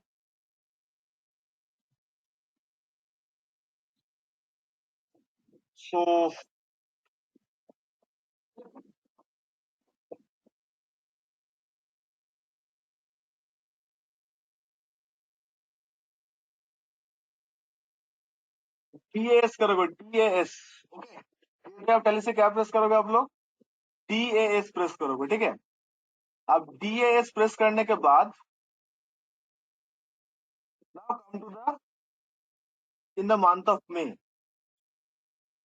सो टीएएस करोगे, टीएएस, ओके। आप टैली से क्या प्रेस करोगे आप लोग, टीएएस प्रेस करोगे, ठीक है। अब टीएएस प्रेस करने के बाद now come to the in the month of May.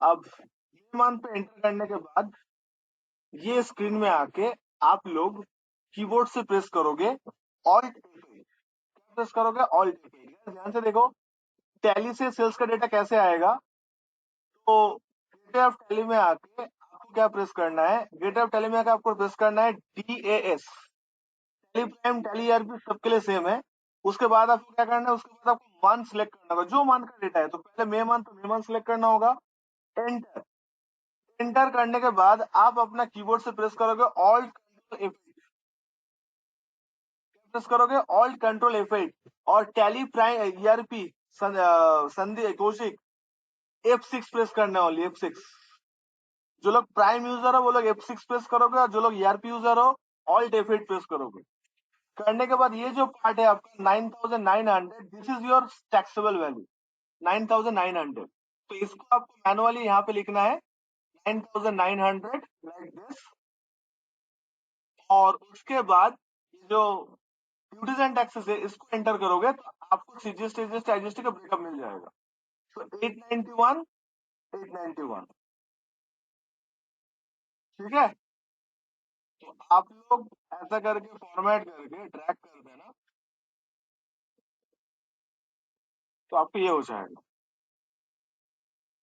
अब ये मंथ पे एंटर करने के बाद ये स्क्रीन में आके आप लोग कीबोर्ड से प्रेस करोगे ऑल्ट F8। प्रेस करोगे ऑल्ट F8। ध्यान से देखो, टैली से सेल्स का डेटा कैसे आएगा। तो गेटवे ऑफ टैली में आके आपको क्या प्रेस करना है, गेटवे ऑफ टैली में आके आपको प्रेस करना है DAS। Tally prime, tally ERP सबके लिए सेम है। उसके बाद आपको क्या करना है, उसके बाद आपको मंथ सिलेक्ट करना होगा, जो मंथ का डेटा है। तो पहले मे मंथ, तो मे मंथ सिलेक्ट करना होगा, एंटर। एंटर करने के बाद आप अपना कीबोर्ड से प्रेस करोगे ऑल्ट कंट्रोल F8। प्रेस करोगे ऑल्ट कंट्रोल F8 और टैली प्राइम ERP संधि कौशिक F6 प्रेस करने वाली, F6। जो लोग प्राइम यूजर हो वो लोग F6 प्रेस करोगे, और जो लोग ERP यूजर हो ऑल्ट F8 प्रेस करोगे। करने के बाद ये जो पार्ट है आपका 9900, this is your taxable value 9900। तो इसको आपको मैनुअली यहाँ पे लिखना है 9900 लाइक दिस। और उसके बाद ये जो ड्यूटीज एंड टैक्सेस है इसको एंटर करोगे तो आपको सीजीएसटी एसजीएसटी का ब्रेकअप मिल जाएगा। तो 891 891, ठीक है। तो आप लोग ऐसा करके फॉर्मेट करके ड्रैग कर देना, तो आपको ये हो जाएगा,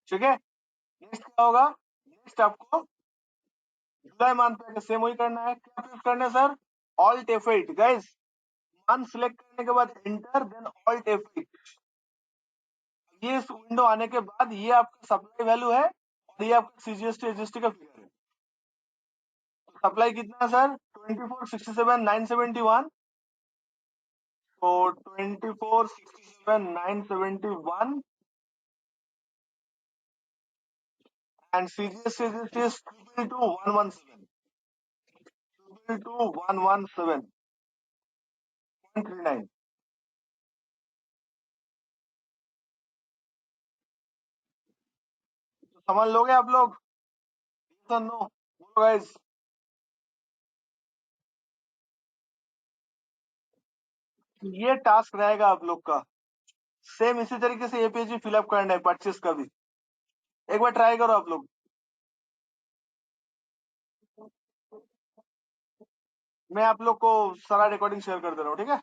ठीक है। नेक्स्ट क्या होगा, नेक्स्ट आपको जुलाई मंथ पे सेम वही करना है। क्या प्रेस करना है sir, alt F8 guys. Month select करने के बाद एंटर, देन ऑल्ट F8। ये इस विंडो आने के बाद ये आपका सप्लाई वैल्यू है और ये आपका सीजीएसटी एसजीएसटी का फिगर है। सप्लाई कितना है सर, 24,67,971। तो 24,67,971 and CGST is 22117. 22117.39। तो समझ लोगे आप लोग, yes or no? बोलो गाइस। ये टास्क रहेगा आप लोग का, सेम इसी तरीके से ये पेज भी फिलअप करना है, परचेस का भी। एक बार ट्राई करो आप लोग। मैं आप लोग को सारा रिकॉर्डिंग शेयर कर दे रहा हूँ, ठीक है।